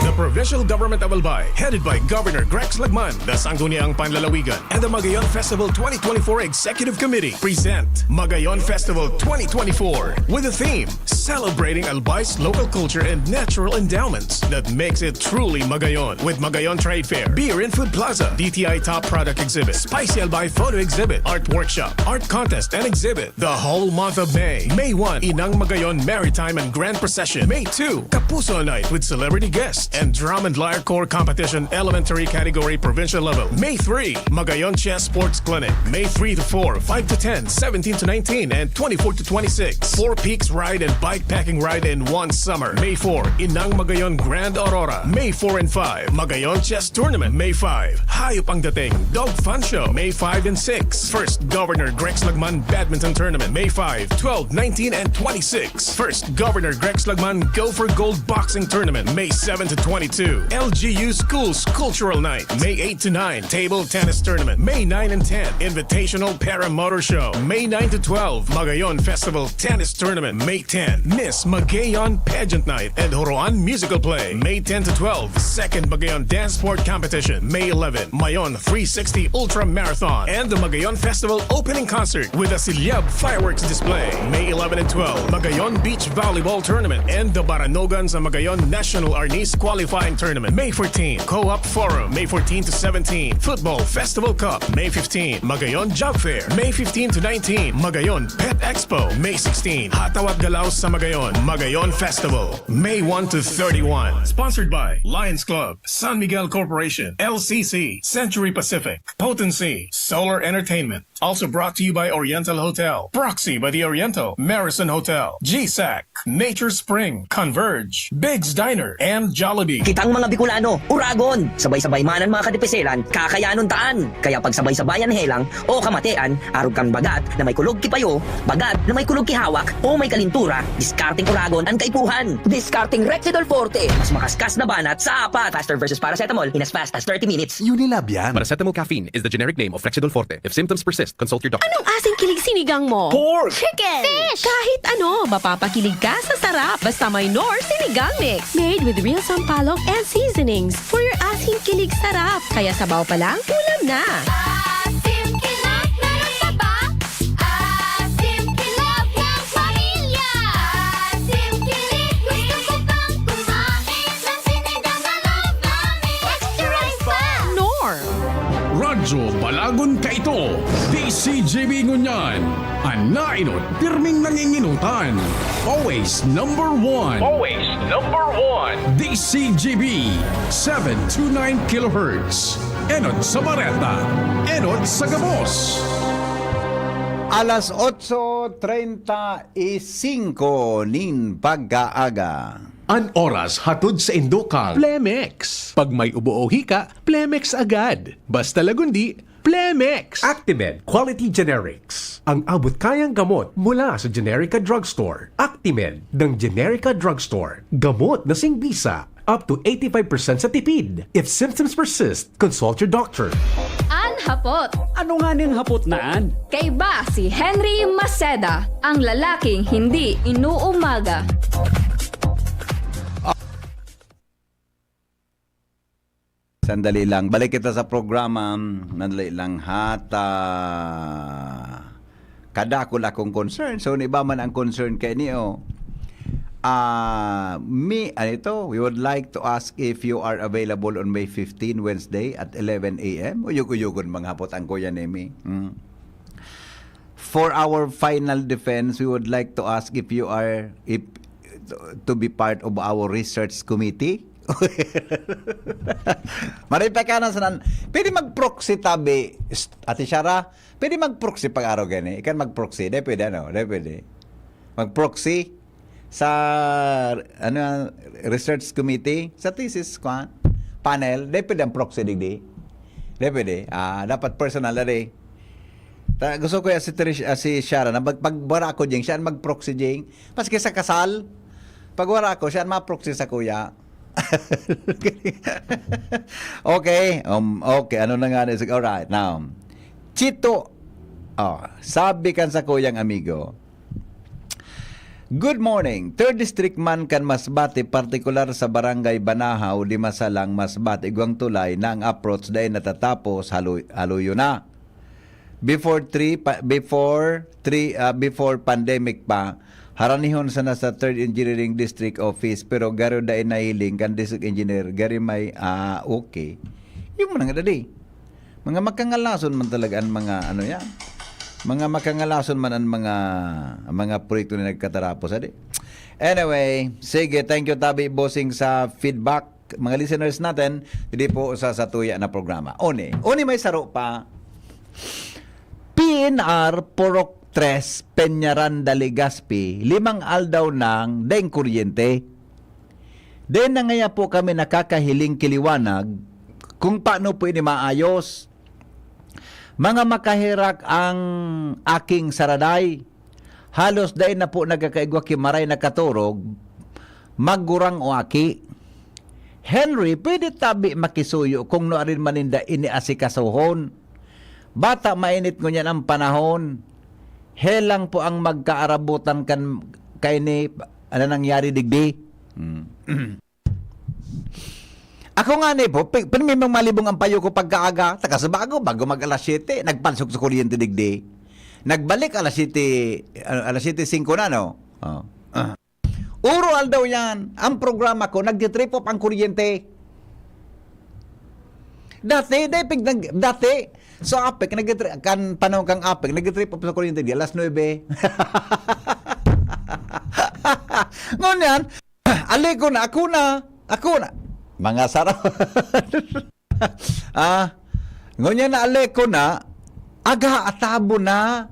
S24: The
S2: Provincial Government of Albay, headed by Governor Grex Lagman, the Sangguniang Panlalawigan, and the Magayon Festival 2024 Executive Committee present Magayon Festival 2024 with the theme Celebrating Albay's local culture and natural endowments that makes it truly Magayon, with Magayon Trade Fair, Beer and Food Plaza, DTI Top Product Exhibit, Spicy Albay Photo Exhibit, Art Workshop, Art Contest and Exhibit. The whole month of May. May 1, Inang Magayon Maritime and Grand Procession. May 2, Kapuso Night with celebrity guests and Drum and Lyre Corps Competition Elementary Category Provincial Level. May 3, Magayon Chess Sports Clinic. May 3 to 4, 5 to 10, 17 to 19, and 24 to 26. 4 Peaks Ride and Bike Packing Ride in one summer. May 4, Inang Magayon Grand Aurora. May 4 and 5, Magayon Chess Tournament. May 5, Hayop ang Dating Dog Fun Show. May 5 and 6, First Governor Grex Lagman Badminton Tournament. May 5, 12, 19, and 26. First Governor Grex Lagman Go for Gold Boxing Tournament. May 7 to 22. LGU Schools Cultural Night. May 8 to 9. Table Tennis Tournament. May 9 and 10. Invitational Paramotor Show. May 9 to 12. Magayon Festival Tennis Tournament. May 10. Miss Magayon Pageant Night and Horoan Musical Play. May 10 to 12. Second Magayon Dance Sport Competition. May 11. Mayon 360 Ultra Marathon and the Magayon Festival Opening Concert with a Silyab Fireworks Display. May 11 and 12. Magayon Beach Volleyball Tournament and the Baranogan sa Magayon National Arnis Qualifying Tournament. May 14, Co-op Forum. May 14 to 17, Football Festival Cup. May 15, Magayon Job Fair. May 15 to 19, Magayon Pet Expo. May 16, Hataw at Galaw sa Magayon. Magayon Festival. May 1 to 31. Sponsored by Lions Club, San Miguel Corporation, LCC, Century Pacific, Potency, Solar Entertainment. Also brought to you by Oriental Hotel, Proxy by the Oriental, Marison Hotel, GSAC, Nature Spring, Converge, Big's Diner, and Jollibee.
S3: Kitang mga Bicolano, Uragon, sabay-sabay manan mga kadipeselan, kakayanon taan. Kaya pag sabay-sabayan helang o kamatean, arog kang bagat na may kulog kipayo, bagat na may kulog kihawak, o may kalintura, diskarting Uragon ang kaipuhan. Diskarting Rexidol Forte, mas makaskas na banat sa apat. Faster versus paracetamol in as fast as 30 minutes.
S5: Unilab yan.
S8: Paracetamol caffeine is the generic name of Rexidol Forte. If symptoms persist, consult your doctor.
S17: Anong asing kilig sinigang mo?
S8: Pork!
S17: Chicken! Fish! Kahit ano, mapapakilig ka sa sarap. Basta may Nor Sinigang Mix. Made with real sampalok and seasonings for your asing kilig sarap. Kaya sabaw pa lang, ulam na.
S16: Asim kilap na nasaba. Asim kilap ng pamilya. Asim kilig, gusto ko pang kumain ng sinigang na love namin. Extra rice pa!
S17: Nor!
S6: Radyo Balagon ka ito. DCGB Ngunyan. Anainot, pirming nanginginutan. Always number one.
S2: Always number 1.
S6: DCGB 729 kHz. Enot sa Bareta. Enot sa Gabos.
S1: Alas 8:35 nin pagkaaga.
S6: An oras hatod sa Indokang Plemex. Pag may ubo-ohi ka, Plemex agad. Basta lagundi, Plemex. Actimed Quality Generics. Ang abot kayang gamot mula sa Generica Drugstore. Actimed ng Generica Drugstore. Gamot na singbisa. Up to 85% sa tipid. If symptoms persist, consult your doctor.
S9: An hapot.
S14: Ano nga ning hapot naan?
S9: Kay ba si Henry Maceda, ang lalaking hindi inuumaga.
S1: Sandali lang. Balik kita sa programa. Sandali lang. Kada ko lang kong concern. So, iba man ang concern kay niyo. We would like to ask if you are available on May 15, Wednesday at 11 a.m. Uyog-uyogon mga hapot ang kuya nemi. For our final defense, we would like to ask if you are to be part of our research committee. Maripay ka na sanan. Pwede mag-proxy tabi, Ate Shara. Pwede mag-proxy pag-araw gani. Ikan mag-proxy. Dahil pwede, ano? Dahil pwede. Mag-proxy sa research committee, sa thesis panel. Dahil pwede ang proxy digdi. Dahil pwede. Dapat personal na rin. Gusto ko si Shara na pagbara ko diyang, siya mag-proxy diyang. Paski sa kasal, pagbara ko, siya ma-proxy sa kuya. Okay. Okay. Ano na nga? Alright. Now, Chito, sabi kan sa kuyang amigo, Good morning. Third District man kan Masbate, partikular sa Barangay Banahaw, di masalang Masbate, Iguang Tulay na ang approach dahil natatapos haluyo na. Before pandemic pa, haranihon sana sa 3rd Engineering District Office, pero garo dahil nahiling kan District Engineer, gari may okay. Yung mga dali. Mga makangalason man talaga ang mga ano yan. Mga makangalason man ang mga proyekto na nagkatarapos. Adi? Anyway, sige, thank you Tabi Bossing sa feedback. Mga listeners natin, hindi po sa tuya na programa. Oni may saro pa. PNR Purok 3 Peñaranda Legazpi, 5 aldaw ng daing kuryente. Then na ngaya po kami nakakahiling kiliwanag kung paano pwede maayos. Mga makahirak ang aking saraday. Halos dahil na po nagkakaigwa kimaray na katurog, maggurang o aki. Henry, pwede tabi makisuyo kung noarin maninda iniasikasuhon. Bata mainit ko niyan ang panahon. Helang po ang magkaarabutan kan kay ni ano nangyari digdi. Ako nga ni po, pinimang malibong ang payo ko pagkaaga, taga sa bago mag alas 7, nagpansok sa kuryente digdi. Nagbalik alas 7, alas 7:05 na, no? Ural daw yan. Ang programa ko, nagtitrip up ang kuryente. Dati, so APEC, kan panahon kang APEC, nagtitrip up sa kuryente di alas 9. Ngunyan, aliko na, ako na. Mga sarap. Ngunyan na aleko na, aga atabo na.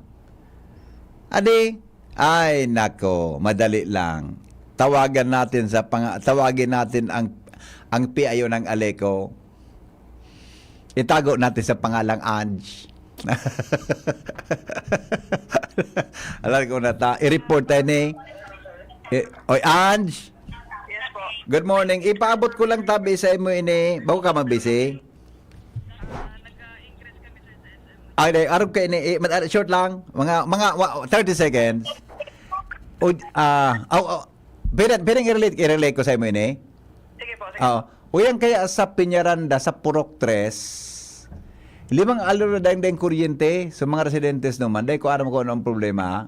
S1: Adi, ay nako, madali lang. Tawagin natin ang PIO ng aleko. Itago natin sa pangalang Ange. Alam ko na ta, i-report tayo ni. Oy, Ange. Good morning. Ipaabot ko lang tabi sa imo ini. Bago ka magbisi. Ay, arog ka ini. Short lang. Mga 30 seconds. Pirang i-relate ko sa imo ini. Sige po, sige. Uyang kaya sa Peñaranda, sa Purok 3, 5 alor na dahing kuryente sa mga residentes naman. Dahil ko alam ko anong problema.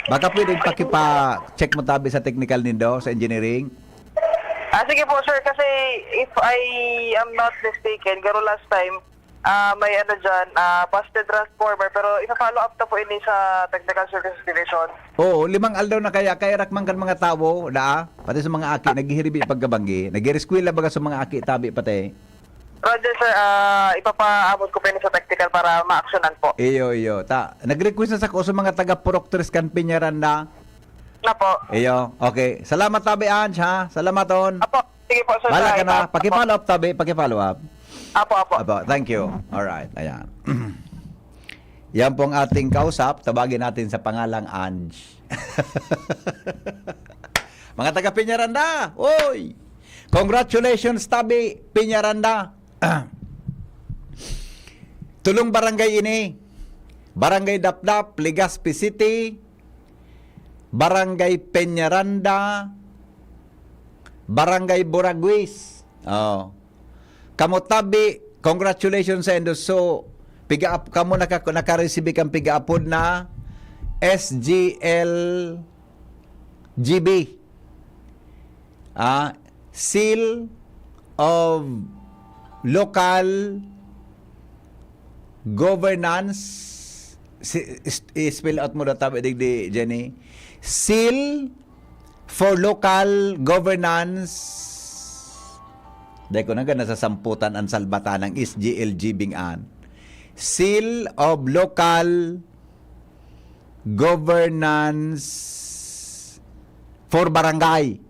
S1: Baka pwede pakipa-check mo tabi sa technical nindo, sa engineering.
S5: Sige po sir, kasi if I am not mistaken, garo last time, may ano dyan, busted transformer, pero ipa-follow up na po ini sa Technical Services Division.
S1: Oo, 5 aldaw na kaya rakman kan mga tawo, pati sa mga aki, naghihiribi pagkabanggi, nag-reskwela baga sa mga aki, tabi pati.
S5: Roger sir, ipapaabot ko po ini sa technical para ma-actionan po.
S1: Iyo. Nag-request na sa ko sa mga taga Purok 3 kan Peñaranda.
S5: Na po.
S1: Iyo, okay. Salamat tabi, Ange, ha? Salamat on.
S5: Apo, sige po sir.
S1: Bala ka na. Paki-follow up tabi, paki-follow up.
S5: Apo.
S1: Thank you. Alright, ayan. Yan pong ating kausap, tabagin natin sa pangalang Ange. Mga taga Peñaranda, oy! Congratulations, tabi, Peñaranda. Tulong barangay ini. Barangay Dapdap, Legazpi City, Barangay Peñaranda, Barangay Buraguis. Kamotabi, congratulations sa endo. So, piga-up kamo naka-receive kang piga-upod na SGLGB. Seal of Local Governance. Spell out mo na tabi digdi, Jenny. Seal for Local Governance. Dahil ko na nasa samputan ang salbatan ng SGLG-bingan. Seal of Local Governance for Barangay.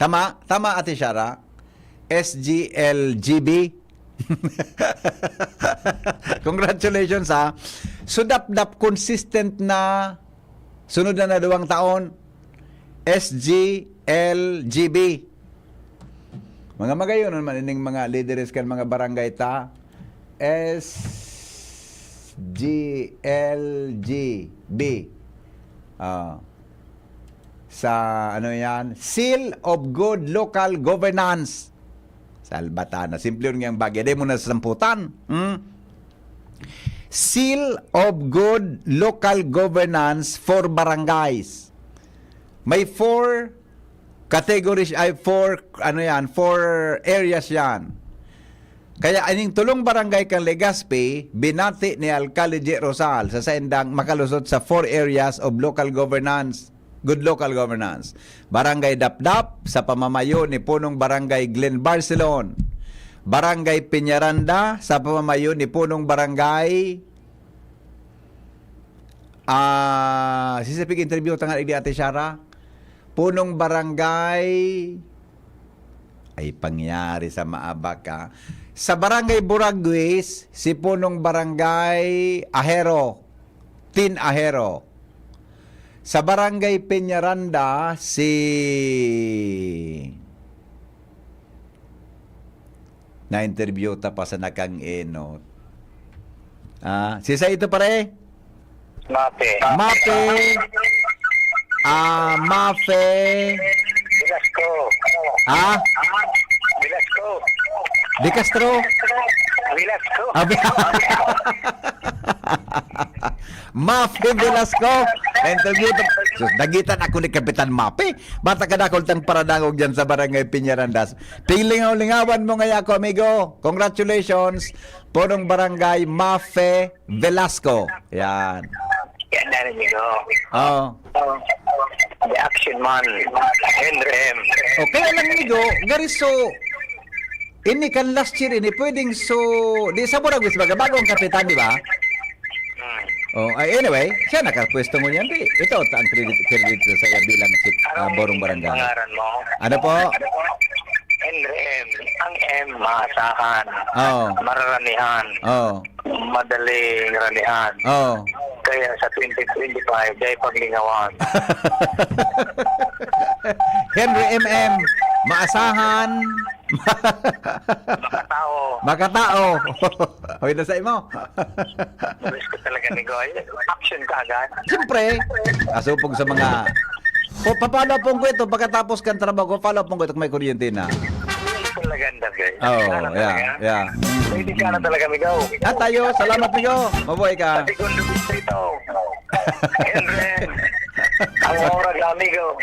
S1: Tama Ate Shara? SGLGB. Congratulations ha. So dap consistent na sunod na 2 taon. SGLGB. Mga magayon naman ining mga leaders kan mga barangay ta. SGLGB. ano yan, Seal of Good Local Governance. Salbatana. Simple yun ngayong bagay. Di mo na samputan. Seal of Good Local Governance for Barangays. May 4 categories, 4 areas yan. Kaya aning tulong barangay kang Legazpi, binati ni Alcalde J. Rosal sa saindang makalusot sa 4 areas of local governance, good local governance. Barangay Dapdap sa pamamayo ni punong barangay Glen Barcelon. Barangay Peñaranda sa pamamayo ni punong barangay sisipig interview tangal igdi Ate Shara. Punong barangay ay pangyari sa Maabaka. Sa barangay Buraguis, si punong barangay Ahero, Tin Ahero. Sa barangay Peñaranda, si na-interview ta pa sa nakang enot. Sisa ito pare?
S7: Mape. Velasco.
S1: De Castro.
S7: Velasco.
S1: Mape Velasco. Na-interview ta. Sus, nagitan ako ni Kapitan Mape. Bata ka na kultang paradangog dyan sa barangay Piñarandas. Pilingaw-lingawan mo ngayon ako, amigo. Congratulations. Punong barangay Mafe Velasco. Yan.
S7: Yan na rin ito.
S1: Oh.
S7: The action man, Henry M.
S1: Okay lang, amigo. Gariso, ini kan last year, ini pwedeng di sa Buraguis, bagong kapitan, di ba? Oh, anyway, siya nakapwesto mo yan, di. Ito, ang credit sa iyo bilang borong barangay.
S7: Pangaran mo?
S1: Ano po?
S7: Henry M. Ang M, maasahan.
S1: Oh.
S7: Mararanihan.
S1: Oh.
S7: Madaling ranihan.
S1: Oh.
S7: Kaya sa 2025, dahil paglingawan.
S1: Henry MM, maasahan. Makatao. Hoy na sa imo.
S7: Gusto ko talaga ni Goy. Action ka agad.
S1: Siyempre, asupog sa mga papalo pong ko ito pagkatapos kang trabaho, follow pong ko ito may kuryente na.
S7: Talaga guys.
S1: Oh, yeah.
S7: Hindi ka na talaga, Migo.
S1: Tayo, salamat, Migo. Mabuhay ka.
S7: Sa segundo distrito. Henry, ang orag na, Migo.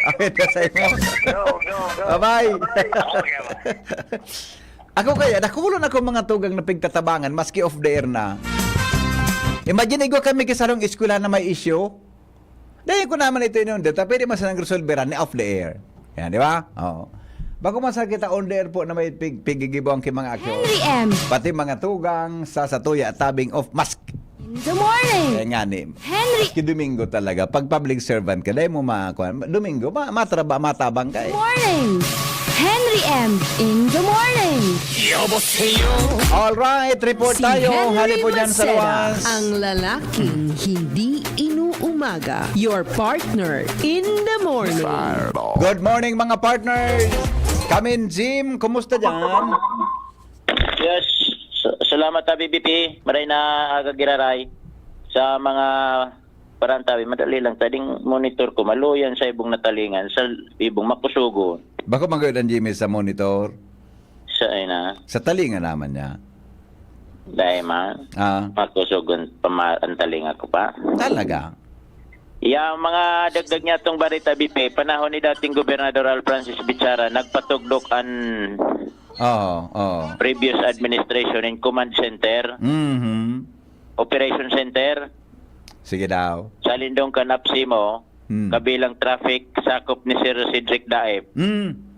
S7: Go.
S1: Bye-bye. Ako kaya, nakulon ako mga tugang na pigtatabangan, maski off the air na. Imagine, igo kami kasarong eskwela na may issue. Dahil ko naman ito yun, pwede man sanang resolveran ni off the air. Yan, di ba? Oo. Bago masakit kita on the air po na may pigigibuang mga akyo.
S9: Henry M.
S1: Pati mga tugang sa satuya tabing of mask.
S9: In the morning.
S1: Kaya nga ni.
S9: Henry.
S1: Maski Domingo talaga. Pag public servant ka, dahil mo makakuha. Domingo, matabang ka eh.
S9: Morning. Henry M. In the morning.
S1: Alright, report
S17: Si
S1: tayo.
S17: Henry
S1: Hali po dyan sa
S17: Maceda,
S1: luwas.
S17: ang lalaking hindi inuumaga. Your partner in the morning.
S1: Good morning mga partners. Kamin Jim, kumusta dyan?
S11: Yes, salamat BBP. Maray na agagiraray sa mga parantabi. Madali lang. Tading monitor ko. Maluyan sa ibong natalingan. Sa ibong makusugo.
S1: Bako magayon Jimmy sa monitor?
S11: Sa ina.
S1: Sa talinga naman niya.
S11: Dahil man. Makusugon pamantalinga ko pa.
S1: Talaga?
S11: Yung mga dagdag niya itong Barita BP, panahon ni dating Gobernador Al Francis Bichara, nagpatugdok an previous administration in command center, operation center.
S1: Sige daw.
S11: Sa Lindong Kanapsimo, kabilang traffic, sakop ni Sir Cedric Daep.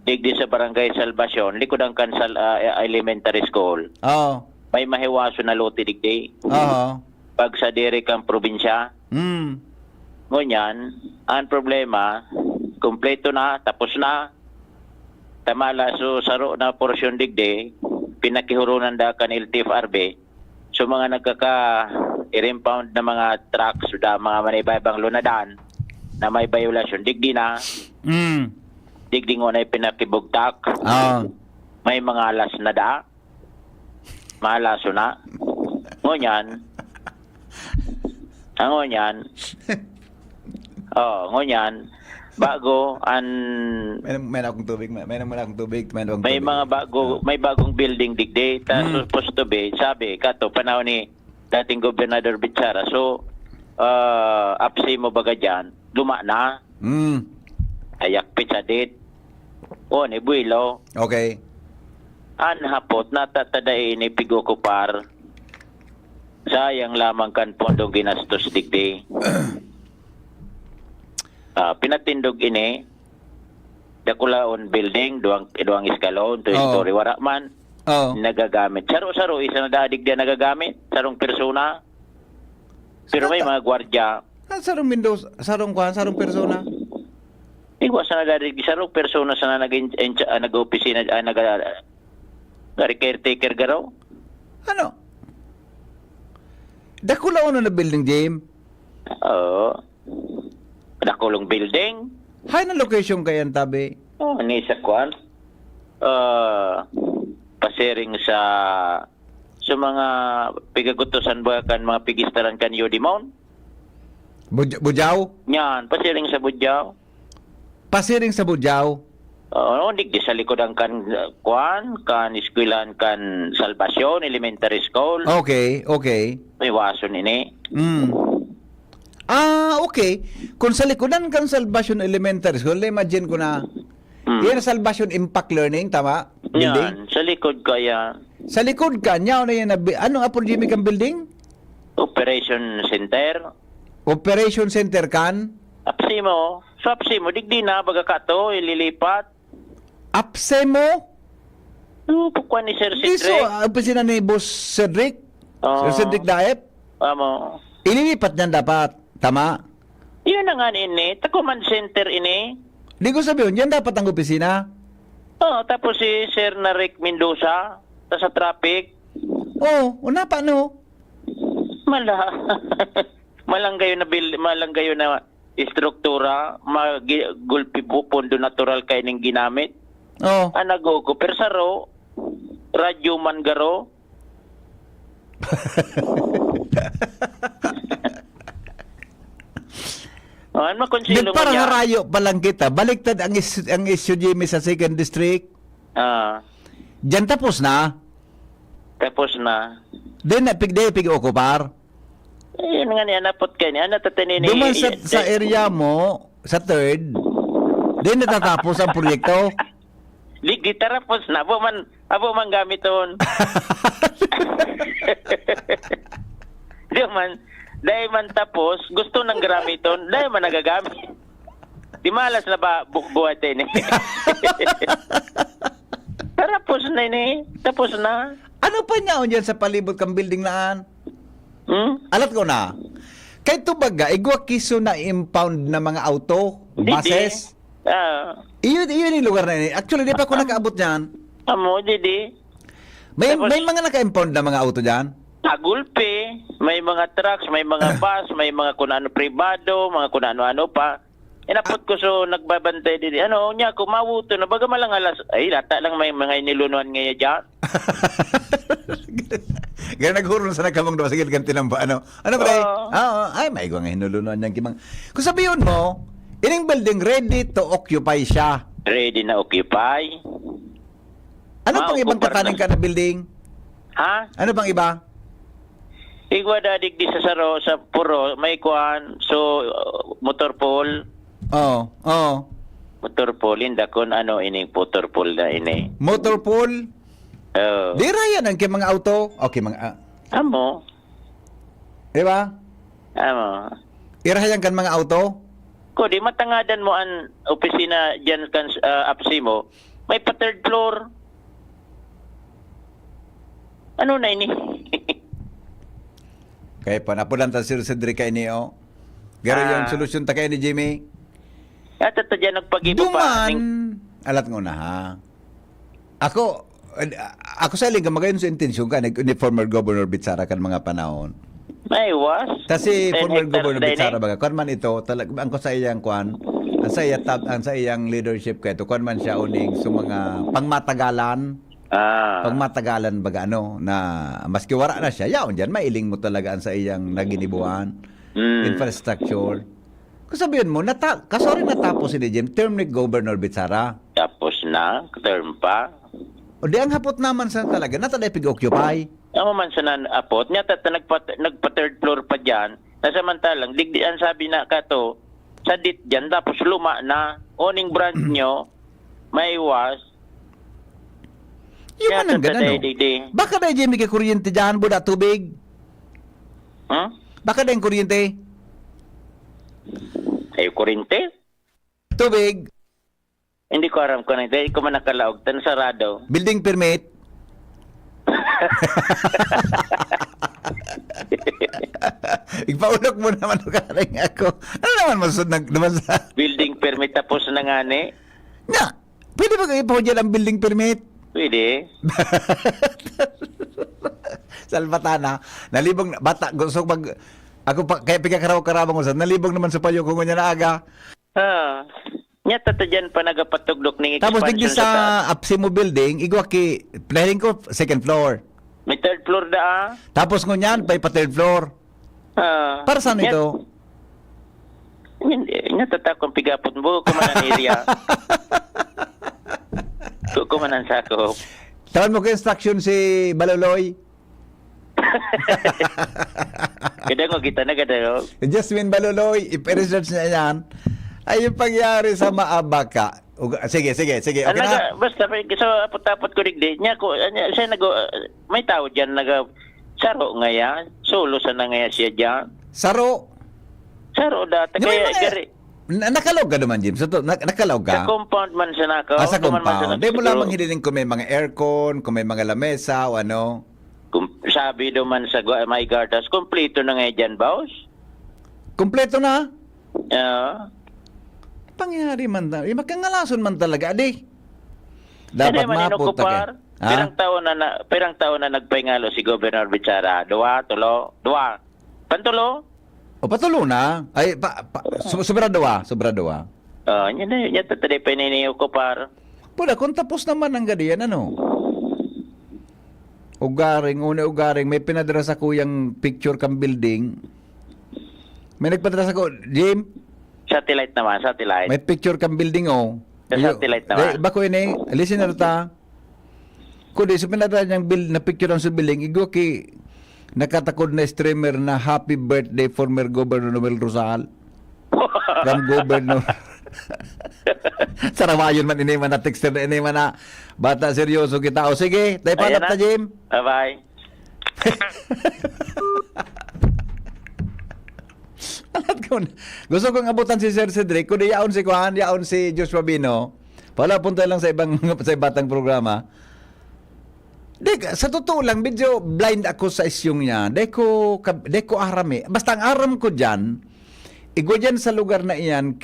S11: Digdi sa Barangay Salvacion, likod ang Kansal Elementary School. May mahiwaso na lote digdi. Pag sa diri kang probinsya. Ngunyan, ang problema, kumpleto na, tapos na. Tamala, so saro na porsyon digde, pinakihurunan da kan LTFRB. So mga nagkaka-impound na mga trucks, da mga manibaybang lunadan, na may violasyon, digdi na. Digdi ngo na pinakibugtak. May mga alas na da. Malaso na. Ngunyan, ngunyan, bago
S1: May akong tubig, may
S11: bagong building digdi. Supposed to be, sabi kato panahon ni dating Gobernador Bitsara. So apsi mo baga dyan, luma na. Ayak pitsadit. O ni Builo.
S1: Okay.
S11: Anhapot natataday ni Pigo Kupar. Sayang lamang kan pondong ginastos digdi. Pinatindog ini dakulaon building duang iskalon to story wara man nagagamit saro isa na dadig dia nagagamit sarong persona pero may mga gwardiya
S1: sarong Windows sarong persona
S11: igwa sa na dadig sarong persona sa nag-opisina caretaker garaw
S1: ano dakulaon na building game dakulong building. Hay na location kayan tabi.
S11: Ni sa kwan. Pasiring sa mga pigagutusan ba kan mga pigistaran kan Yodimon.
S1: Bujaw?
S11: Yan, pasiring sa Bujaw.
S1: Pasiring sa Bujaw.
S11: Di sa likod ang kan iskwilan kan Salvacion Elementary School.
S1: Okay.
S11: May wason ini.
S1: Okay. Kung sa likodan kang Salvation Elementary School, imagine ko na, yan Salvation Impact Learning, tama?
S11: Yan, sa likod kaya.
S1: Sa likod ka, nyaw na yan, anong apologic ang building?
S11: Operation Center.
S1: Operation Center kan?
S11: Apsimo, digdi na, baga ka to, ililipat.
S1: Apsemo?
S11: Pukwa ni Sir Cedric.
S1: Iso, apasina ni Boss Cedric? Sir Cedric Daep?
S11: Amo.
S1: Ililipat niyan dapat. Tama?
S11: Yun na nga ini. Command center ini.
S1: Di ko sabihin, yan dapat ang opisina.
S11: Tapos si Sir Narek Mendoza sa traffic.
S1: Una pa no?
S11: Malanggayo na istruktura, gulpi pondo natural kay ning ginamit. Anago ko pero saro radyo man garo.
S1: Parang harayo pa lang kita. Baliktad ang issue Jimmy sa 2nd District. Diyan tapos na. Then pig okupar.
S11: Yun nga niya napot kayo niya. Natatanini.
S1: Duman sa area mo, sa 3rd, then natatapos ang proyekto.
S11: Di tarapos na. Abo man gamiton. Di man. Dahil man tapos, gusto ng gamiton, dahil man nagagamit. Di malas na ba buhat ini? Tapos na ini. Tapos na.
S1: Ano pa niya dyan sa palibot kang building naan? Alat ko na. Kay tubaga, igwa kiso na impound na mga auto, buses. Iyon yung lugar na ini. Actually, di pa ako nakaabot dyan.
S11: Didi.
S1: May mga naka-impound na mga auto dyan?
S11: Agulpe, may mga trucks, may mga bus, may mga kunano pribado, mga kunano-ano pa. Inapot ko so nagbabantay din. Niya, kumawuto na. Baga malang alas. Ay, lata lang may mga inilunuan ngayon dyan.
S1: Gano'n naghuron sa nagkamang doon. Sige, ganti lang ba? Ano ba? Ay, may igwang hinulunuan niyang kimang. Kung sabihin mo, ining building ready to occupy siya.
S11: Ready na occupy.
S1: Ano pang ibang kataning ka na building?
S11: Ha?
S1: Ano pang iba?
S11: Igwa dadig di sa saro, sa puro, may kuhan, so, motor pool. Motor pool, hindi kon ini, motor pool na ini.
S1: Motor pool? Di raya ng mga auto? Okay, mga...
S11: Amo.
S1: Di ba?
S11: Amo.
S1: Irahayan kan mga auto?
S11: Ko, di matangadan mo ang opisina dyan kan apsi mo, may pa 3rd floor. Ano na ini?
S1: Kaya pa, napulan ta Sir Cedric kay niyo. Garo yung solusyon ta kay ni Jimmy.
S11: At ito dyan nagpag-ibo pa.
S1: Alat ngo na ha. Ako sa iling magayon sa intensyon ka, ni former Governor Bitsara kan mga panahon.
S11: May was.
S1: Kasi former Governor Bitsara baga, kung man ito, ang ko sa iyang kwan, ang sa iyang leadership kay to, kung man siya uning sa mga pangmatagalan. Pagmatagalan baga na maski wara na siya, yaon dyan, mailing mo talaga ang sa iyang naginibuan, infrastructure. Kung sabihin mo, kasori natapos si Jim, term ni Governor Bitsara.
S11: Tapos na, term pa.
S1: O di ang hapot naman sa talaga, nataday pig-occupy.
S11: Ang man sa apot, niya nagpa third floor pa dyan, nasamantalang, digdian sabi na kato, sa dit dyan, tapos luma na, owning branch nyo, may was.
S1: Yung man ang ganun, Baka na Jimmy kay kuryente dyan, buda tubig? Baka na yung kuryente?
S11: Ay, kurinte?
S1: Tubig?
S11: Hindi ko aram ko na, hindi ko man nakalaog, sarado.
S1: Building permit? Ipaulok mo naman karing ako. Ano naman masud naman sa
S11: Building permit tapos na nga ni?
S1: Na, pwede ba kayo ipahudyan ang building permit?
S11: Pwede.
S1: Salvatana, nalibong bata gusto mag ako pa kaya pigakaraw-karawang ko sa nalibong naman sa payo kung nya na aga.
S11: Nya tata dyan pa nagapatugdok ng expansion.
S1: Tapos digdi sa Apsimo building, igwa ki planning ko second floor.
S11: May third floor da.
S1: Tapos ngunyan pa third floor. Para saan ito?
S11: Nya tata kung pigapot mo kumanan area. Kumanan sakop.
S1: Tawan mo ko instruction si Baloloy.
S11: Kadang kita na kadang.
S1: Jasmine Baloloy, i-research niya yan. Ay yung pangyari sa Maabaka. Sige. Okay na.
S11: Basta so apot-apot ko digdi. Nya ko siya may tao diyan saro ngaya. Solo sa na ngaya siya diyan.
S1: Saro
S11: data kaya gari.
S1: Nakalog ka naman, Jim. Nakalog ka?
S11: Sa compound man siya nakaw.
S1: Sa compound. Di mo lamang hiniling kung may mga aircon, kung may mga lamesa o ano.
S11: Sabi naman sa My Gardas, kompleto na nga dyan, boss?
S1: Kompleto na?
S11: Pangyari
S1: man talaga. Makangalason man talaga, adi. Dapat mapot ka.
S11: Pirang taon na nagpahingalo si Governor Bitsara. Dua. Pantulo?
S1: O patulo na. Ay, sobra dua.
S11: Yan tatali pa niniyo ko par.
S1: Pula, kung tapos naman ang gadiyan, ano? Ugaring, may pinadala sa kuyang picture kang building. May nagpadala sa ko, Jim?
S11: Satellite naman.
S1: May picture kang building, oh.
S11: Satellite naman.
S1: Bako ini, listener ta. Kundi, sa pinadala niyang na picture ang sa building, igwa ki nakatakod na streamer na happy birthday former Governor Noel Rosal. From Governor. Sarawayon man ini man na texter na ini man na bata seryoso kita. O sige, tayo panap na, Jim.
S11: Bye-bye.
S1: Gusto kong abutan si Sir Cedric, kundi yaon si Juan, yaon si Joshua Bino. Pala punta lang sa batang programa. Sa totoo lang, medyo blind ako sa isyong niya. Deko arami. Basta ang aram ko dyan, igwa dyan sa lugar na iyan,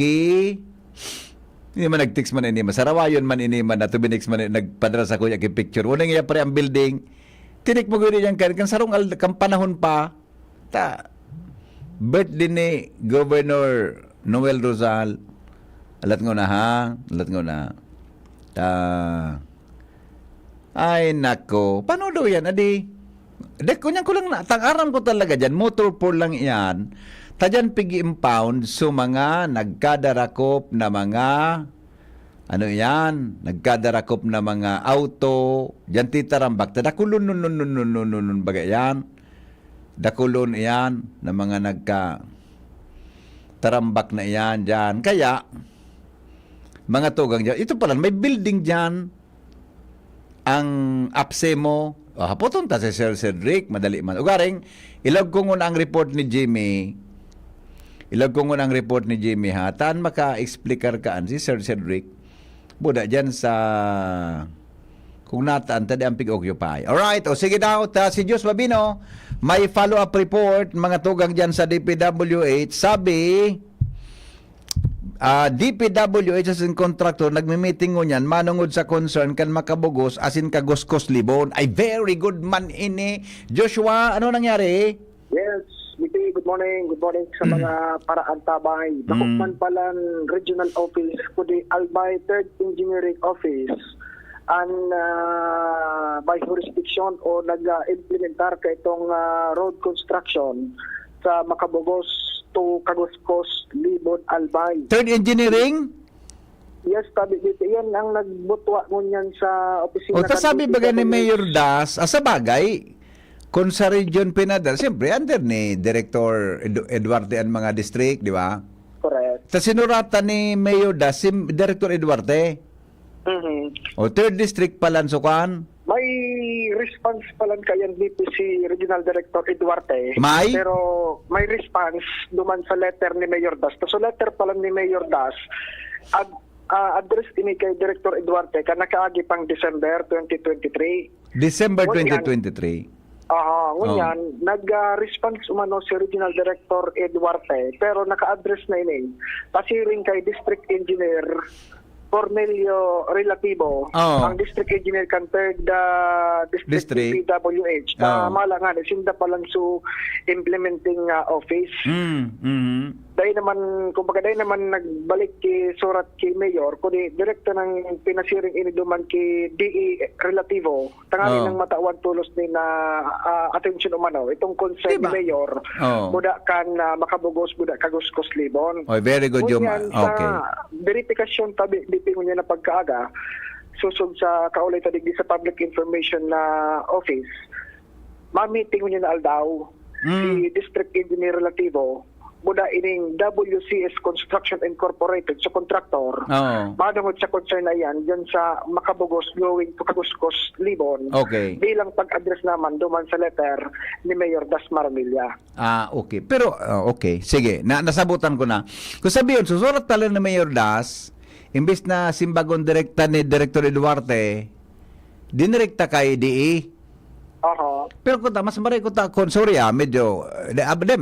S1: hindi man nag-text man ini, masarawayon man ini man, na tubinix man nagpadala sa kuya kay picture. Unang iya pare ang building, tinik mo guri dyan kan sarong kang panahon pa, birthday ni Governor Noel Rosal. Alat ngo na. Ay nako, paano daw yan, adi? Kunyan ko lang na, tang-aram ko talaga dyan, motor pool lang yan, tadyan pig-impound so mga nagkadarakop na mga, nagkadarakop na mga auto, dyan titarambak, tadakulon nun bagay yan, dakulon yan, na mga tarambak na yan dyan, kaya, mga tugang dyan, ito pala, may building dyan, ang Apsimo, hapoton ta si Sir Cedric, madali man. Ugaring, ilag ko ngun ang report ni Jimmy. Ha. Taan maka-explikar kaan si Sir Cedric. Buda dyan sa kung nataan, tadi ang pig-occupy. Alright, o sige daw, si Diyos Babino, may follow-up report, mga tugang dyan sa DPWH. Sabi, DPWH as in contractor nagmi-meeting mo niyan manungod sa concern kan makabugos asin kagoskos libon. Ay very good man ini. Joshua, ano nangyari?
S13: Yes, good morning sa mga paraan tabay. Dakukman palang regional office kundi Albay 3rd Engineering Office and by jurisdiction o nag-implementar ka itong road construction sa Makabugos to Kaguskos, Libon, Albay.
S1: Third engineering?
S13: Yes, tabi dito. Yan ang nagbutwa ngunyan sa opisina.
S1: O ta sabi ba ni Mayor Das, sa bagay, kung sa region pinadal, siyempre under ni Director Eduarte ang mga district, di ba?
S13: Correct.
S1: Ta sinuratan ni Mayor Das, si Director Eduarte. O third district palansukan.
S13: May response pa lang kayan dito si Regional Director Eduarte.
S1: May?
S13: Pero may response duman sa letter ni Mayor Das. So letter pa lang ni Mayor Das, address ini kay Director Eduarte ka nakaagi pang December 2023.
S1: December 2023.
S13: Ngunyan, nag-response umano si Regional Director Eduarte pero naka-address na ini pasiring kay District Engineer Cornelio Relativo, ang District Engineer kan third District PWH. Malangan, sinda pa lang su implementing office. Dahil naman, kumbaga dahil naman nagbalik kay surat kay Mayor, kundi direkta ng pinasiring ini duman kay DE Relativo, tangali ng matawan tulos ni na attention umano. Itong concern ni Mayor, buda kan makabugos, buda kaguskos Libon.
S1: Very good, Jom. Okay.
S13: Verifikasyon tabi dipingon niya na pagkaaga susod sa kaulay tadigdi sa public information na office ma-meeting niya na aldaw si District Engineer Relativo buda ining WCS Construction Incorporated sa contractor madungod sa concern na yan dyan sa makabugos going to Kaguskos Libon bilang pag-address naman duman sa letter ni Mayor Das Maramilla.
S1: Okay. Pero, okay. Sige, nasabutan ko na. Kung sabihin, susurat tala ni Mayor Das, imbis na simbagon direkta ni Director Eduarte, dinirekta kay DE. Pero kung mas maray ko ta sorry medyo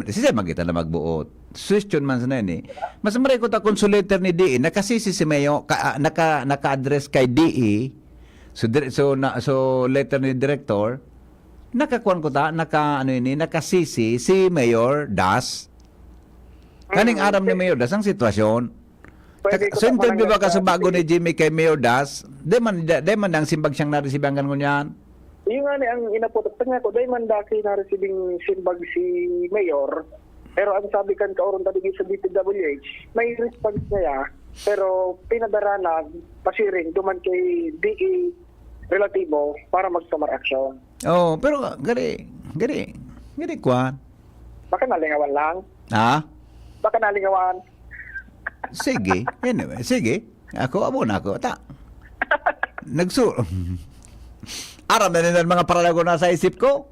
S1: siya magkita na magbuot. Question man sa nani. Mas maray ko ta consulator ni DE nakasisi si Mayo naka-address kay DE. So letter ni director nakakuan ko ta nakasisi si Mayor Das. Kaning aram ni Mayor Das ang sitwasyon. So interview ba ka sa bago ni Jimmy kay Mayor Das? Di man ang simbag siyang naresibangan ko niyan.
S13: Yung nga ang inaputok nga ko, dahil man daki na receiving simbag si Mayor, pero ang sabi kan kauron tadi sa DPWH, may response niya, pero pinadaranan, pasiring, duman kay DE Relativo para mag-summer action.
S1: Pero gari kuan.
S13: Baka nalingawan lang. Baka nalingawan.
S1: Sige, anyway, sige. Abo na ako. Aram na nila mga paralago na sa isip ko.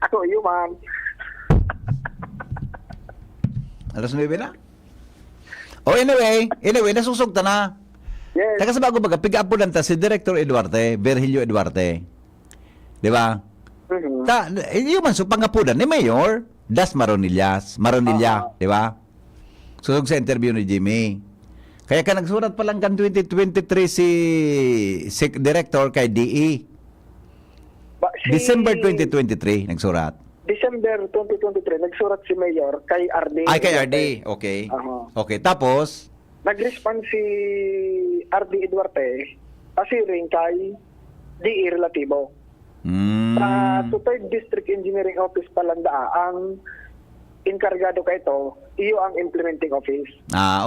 S13: Ako, man.
S1: Alas 9 na. Anyway, nasusugta na.
S13: Yes.
S1: Taka sa bago baga, pick-up lang ta si Director Eduarte, Virgilio Eduarte. Di ba? Yung man, pangapunan ni Mayor Das Maronilla, di ba? Susog sa interview ni Jimmy. Kaya ka nagsurat pa lang kan 2023 si Director kay DE. December 2023 nagsurat.
S13: December 2023 nagsurat si Mayor kay RD.
S1: Kay RD. Okay. Okay, tapos
S13: nag-respond si RD Eduarte pasiring kay DE Relativo. Sa 3rd District Engineering Office Palanda ang inkargado ka ito, iyo ang implementing office.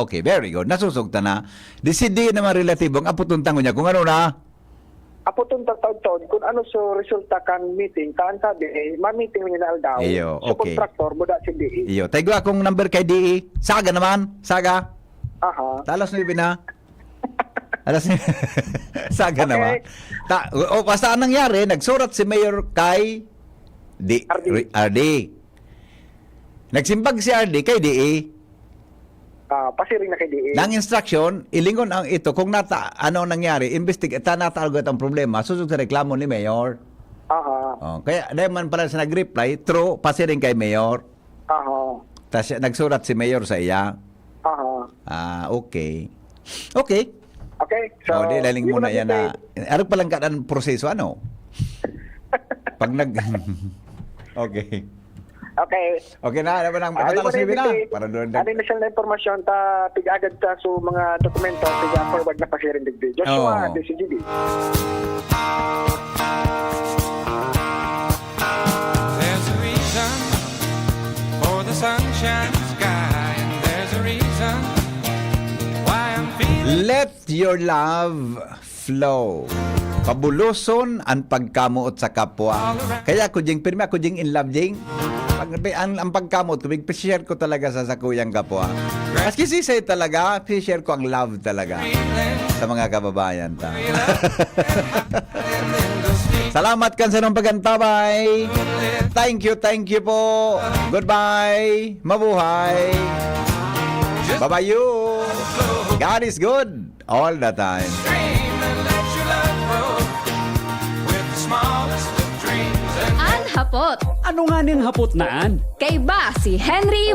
S1: Okay. Very good. Nasusugta na. Decide naman relatibong aputuntang niya kung ano na.
S13: Aputuntang taon kung ano so resulta kan meeting. Kaan sabi, ma-meeting niya na aldaw.
S1: Iyo,
S13: so
S1: okay.
S13: Contractor, buda si DE.
S1: Iyo. Tayo akong number kay DE. Saga naman. Saga. Talas na na. Alas Saga naman. Basta anong nangyari, nagsurat si Mayor kay RD. Nagsimbag si RD kay DE.
S13: Pasiring na kay DE.
S1: Nang instruction, ilingon ang ito kung ano nangyari, nataalgot ang problema, susog sa reklamo ni Mayor. Kaya dahil man pala siya nag-reply, true, pasiring kay Mayor. Tapos nagsurat si Mayor sa iya. Okay. Okay. So, di laling muna yan na. Arag palang ka ang proseso, ano? Pag Okay. Okay na, ano ba nang matalas niyo na? Para doon.
S13: Additional na informasyon ta tig-agad ta so mga dokumento tig-forward na pa-sharing digdi. Joshua, DCGD.
S4: There's a reason for the sun
S1: Let your love flow. Pabuloson ang pagkamuot sa kapwa. Kaya ako jing pirmi ako jing in love jing. Ang pagkamot ko, share ko talaga sa sakuyang kapwa. Maski sisay talaga, share ko ang love talaga sa mga kababayan ta. Salamat kan sa nung pagantabay. Thank you po. Goodbye. Mabuhay. Bye-bye you. God is good all the time.
S9: An hapot.
S14: Ano nga ning hapot naan?
S9: Kay ba si Henry